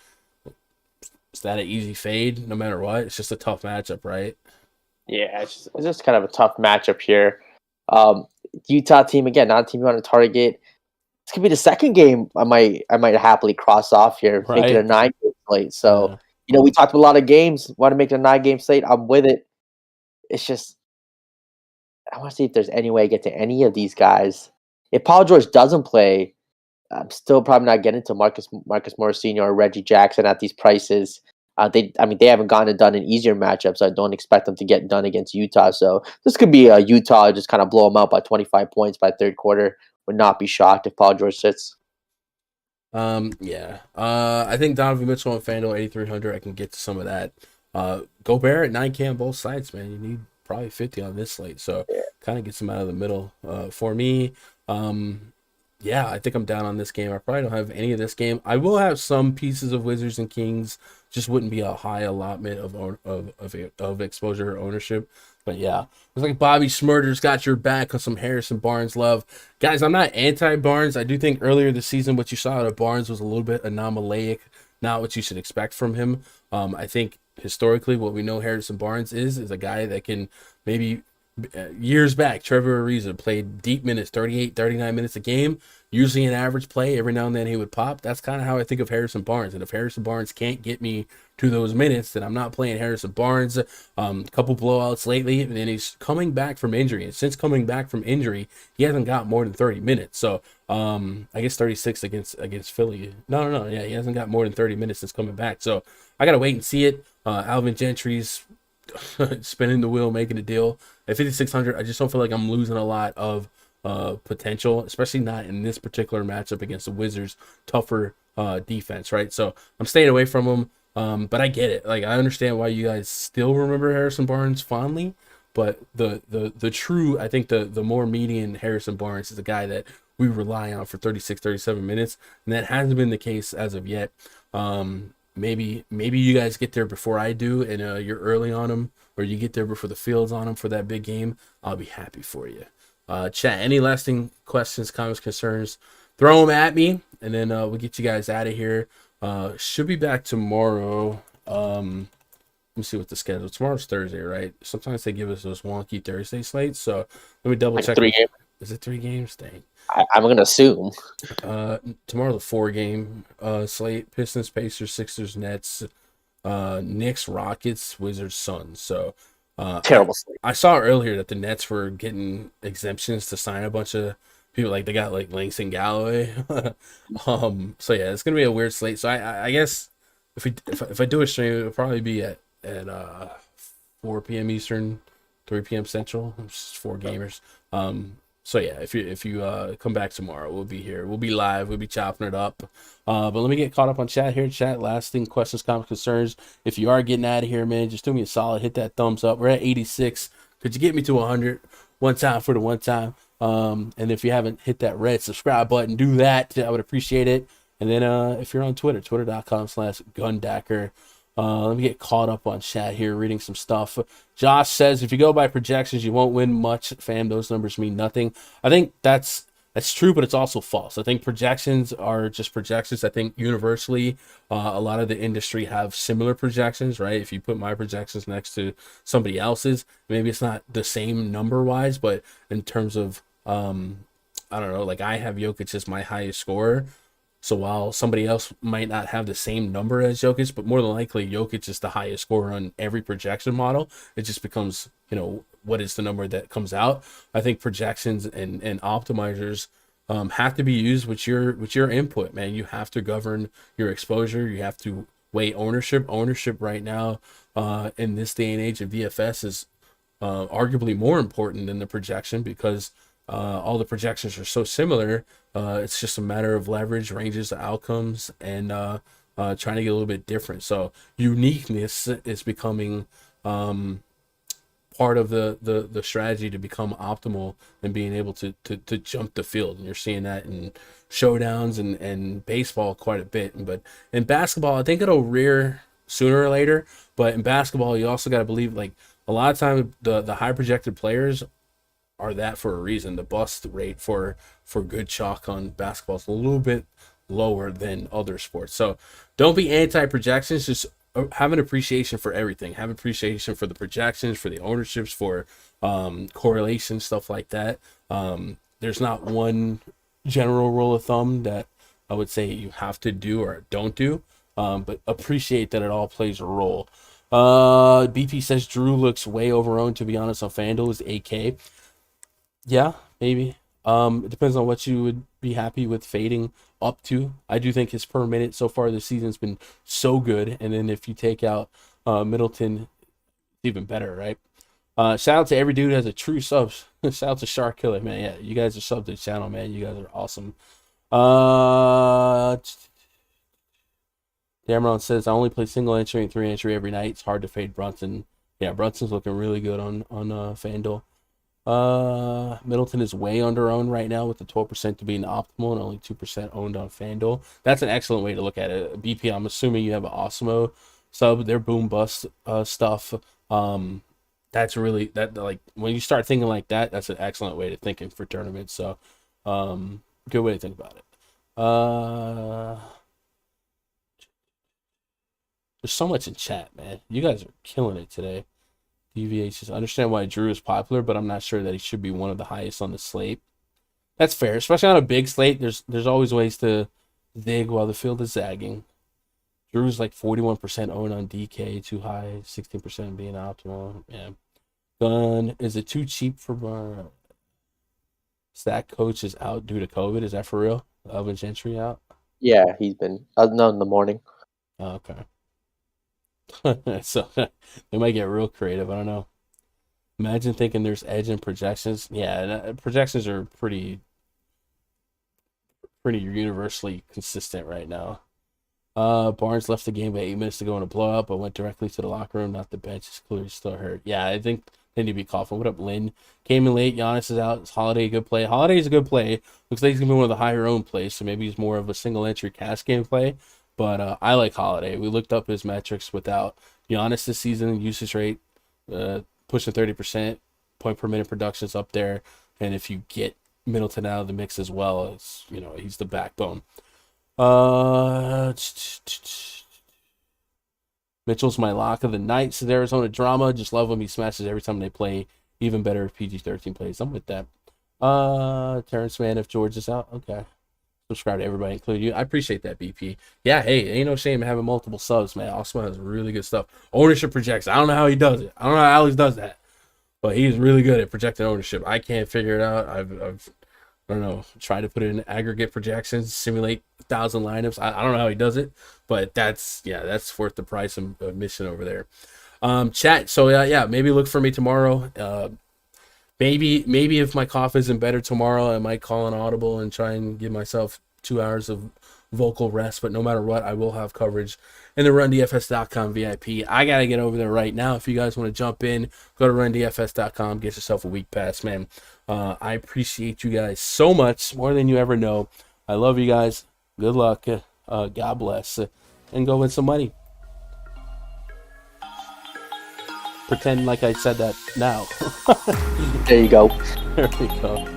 is that an easy fade no matter what? It's just a tough matchup, right? Yeah, it's just kind of a tough matchup here. Utah team, again, not a team you want to target. This could be the second game I might happily cross off here, right. Make it a 9-game slate. So, we talked about a lot of games. Want to make it a 9-game slate? I'm with it. It's just, I want to see if there's any way I get to any of these guys. If Paul George doesn't play, I'm still probably not getting to Marcus Morris Sr. or Reggie Jackson at these prices. They haven't gotten it done in easier matchups. So I don't expect them to get done against Utah. So this could be a Utah just kind of blow them out by 25 points by third quarter. Would not be shocked if Paul George sits. I think Donovan Mitchell on Fanduel 8,300. I can get to some of that. Gobert at 9K on both sides, man. You need probably 50 on this slate. So kind of gets them out of the middle. For me, I think I'm down on this game. I probably don't have any of this game. I will have some pieces of Wizards and Kings. Just wouldn't be a high allotment of exposure or ownership. But yeah, looks like Bobby Schmurder's got your back on some Harrison Barnes love. Guys, I'm not anti-Barnes. I do think earlier this season what you saw out of Barnes was a little bit anomalic, not what you should expect from him. I think historically what we know Harrison Barnes is a guy that can maybe years back, Trevor Ariza played deep minutes, 38, 39 minutes a game, usually an average play. Every now and then he would pop. That's kind of how I think of Harrison Barnes. And if Harrison Barnes can't get me to those minutes, then I'm not playing Harrison Barnes. A couple blowouts lately, and then he's coming back from injury. And since coming back from injury, he hasn't got more than 30 minutes. So I guess 36 against Philly. No. Yeah, he hasn't got more than 30 minutes since coming back. So I got to wait and see it. Alvin Gentry's spinning the wheel, making a deal. At 5,600, I just don't feel like I'm losing a lot of potential, especially not in this particular matchup against the Wizards. Tougher defense, right? So I'm staying away from him. But I get it. Like, I understand why you guys still remember Harrison Barnes fondly. But the true, I think the more median Harrison Barnes is a guy that we rely on for 36, 37 minutes, and that hasn't been the case as of yet. Maybe you guys get there before I do, and you're early on him, or you get there before the field's on him for that big game. I'll be happy for you. Chat, any lasting questions, comments, concerns, throw them at me, and then we'll get you guys out of here. Should be back tomorrow. Let me see what the schedule. Tomorrow's Thursday, right? Sometimes they give us those wonky Thursday slates, so let me double check. 3 games. Is it 3 games? Dang. I'm gonna assume. Tomorrow's a 4-game slate. Pistons, Pacers, Sixers, Nets, Knicks, Rockets, Wizards, Suns. So Terrible slate. I saw earlier that the Nets were getting exemptions to sign a bunch of people. Like, they got like Langston Galloway. So yeah, it's gonna be a weird slate. So I guess if I do a stream, it'll probably be at 4 p.m. Eastern, 3 p.m. Central. It's 4 gamers. So yeah, if you come back tomorrow, we'll be here. We'll be live. We'll be chopping it up. But let me get caught up on chat here. Chat, lasting questions, comments, concerns. If you are getting out of here, man, just do me a solid. Hit that thumbs up. We're at 86. Could you get me to 100? One time for the one time. And if you haven't hit that red subscribe button, do that. I would appreciate it. And then if you're on Twitter, twitter.com/Gundacker. Let me get caught up on chat here, reading some stuff. Josh says, if you go by projections, you won't win much. Fam, those numbers mean nothing. I think that's true, but it's also false. I think projections are just projections. I think universally, a lot of the industry have similar projections, right? If you put my projections next to somebody else's, maybe it's not the same number-wise, but in terms of, I don't know, like, I have Jokic as my highest scorer. So while somebody else might not have the same number as Jokic, but more than likely Jokic is the highest scorer on every projection model, it just becomes, what is the number that comes out? I think projections and optimizers have to be used with your input, man. You have to govern your exposure. You have to weigh ownership. Ownership right now in this day and age of DFS is arguably more important than the projection, because all the projections are so similar. It's just a matter of leverage, ranges, outcomes, and trying to get a little bit different. So uniqueness is becoming part of the strategy to become optimal and being able to jump the field. And you're seeing that in showdowns and baseball quite a bit. But in basketball, I think it'll rear sooner or later. But in basketball, you also got to believe, like, a lot of time the high projected players are that for a reason. The bust rate for good chalk on basketball is a little bit lower than other sports. So don't be anti-projections. Just have an appreciation for everything. Have appreciation for the projections, for the ownerships, for correlation, stuff like that. There's not one general rule of thumb that I would say you have to do or don't do, but appreciate that it all plays a role. BP says Drew looks way overowned, to be honest, on FanDuel. Is 8K. Yeah, maybe. It depends on what you would be happy with fading up to. I do think his per minute so far this season's been so good. And then if you take out Middleton, it's even better, right? Shout out to every dude who has a true sub. Shout out to Shark Killer, man. Yeah, you guys are subbed to the channel, man. You guys are awesome. Dameron says, I only play single entry and 3 entry every night. It's hard to fade Brunson. Yeah, Brunson's looking really good on FanDuel. Middleton is way under owned right now, with the 12% to being optimal and only 2% owned on FanDuel. That's an excellent way to look at it. BP, I'm assuming you have an Osmo sub. Their boom bust stuff. That's really, that, like, when you start thinking like that, that's an excellent way to thinking for tournaments. So good way to think about it. There's so much in chat, man. You guys are killing it today. DVH, I understand why Drew is popular, but I'm not sure that he should be one of the highest on the slate. That's fair, especially on a big slate. There's always ways to zig while the field is zagging. Drew's like 41% owned on DK, too high, 16% being optimal. Yeah. Gun, is it too cheap for Bar? Stack coach is out due to COVID. Is that for real? Elvin Gentry out? Yeah, he's been no in the morning. Oh, okay. So they might get real creative. I don't know. Imagine thinking there's edge in projections. Yeah, projections are pretty universally consistent right now. Barnes left the game with 8 minutes to go in a blowout, but went directly to the locker room, not the bench. His clearly still hurt. Yeah, I think they need to be coughing. What up, Lynn? Came in late. Giannis is out. It's Holiday, good play. Holiday is a good play. Looks like he's going to be one of the higher owned plays, so maybe he's more of a single entry cash game play. But I like Holiday. We looked up his metrics without Giannis this season. Usage rate pushing 30%. Point per minute production's up there. And if you get Middleton out of the mix as well, it's, he's the backbone. Mitchell's my lock of the night. So Arizona drama. Just love him. He smashes every time they play. Even better if PG-13 plays. I'm with that. Terrence Mann, if George is out. Okay. Subscribe to everybody, including you. I appreciate that, BP. Yeah, hey, ain't no shame in having multiple subs, man. Osman has really good stuff. Ownership projects. I don't know how he does it. I don't know how Alex does that. But he's really good at projecting ownership. I can't figure it out. I've I don't know, try to put it in aggregate projections, simulate 1,000 lineups. I don't know how he does it, but that's worth the price of admission over there. Chat. So yeah, maybe look for me tomorrow. Maybe if my cough isn't better tomorrow, I might call an audible and try and give myself 2 hours of vocal rest. But no matter what, I will have coverage in the RunDFS.com VIP. I got to get over there right now. If you guys want to jump in, go to RunDFS.com, get yourself a week pass, man. I appreciate you guys so much, more than you ever know. I love you guys. Good luck. God bless. And go win some money. Pretend like I said that now. There you go. There we go.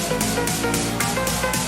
We'll be right back.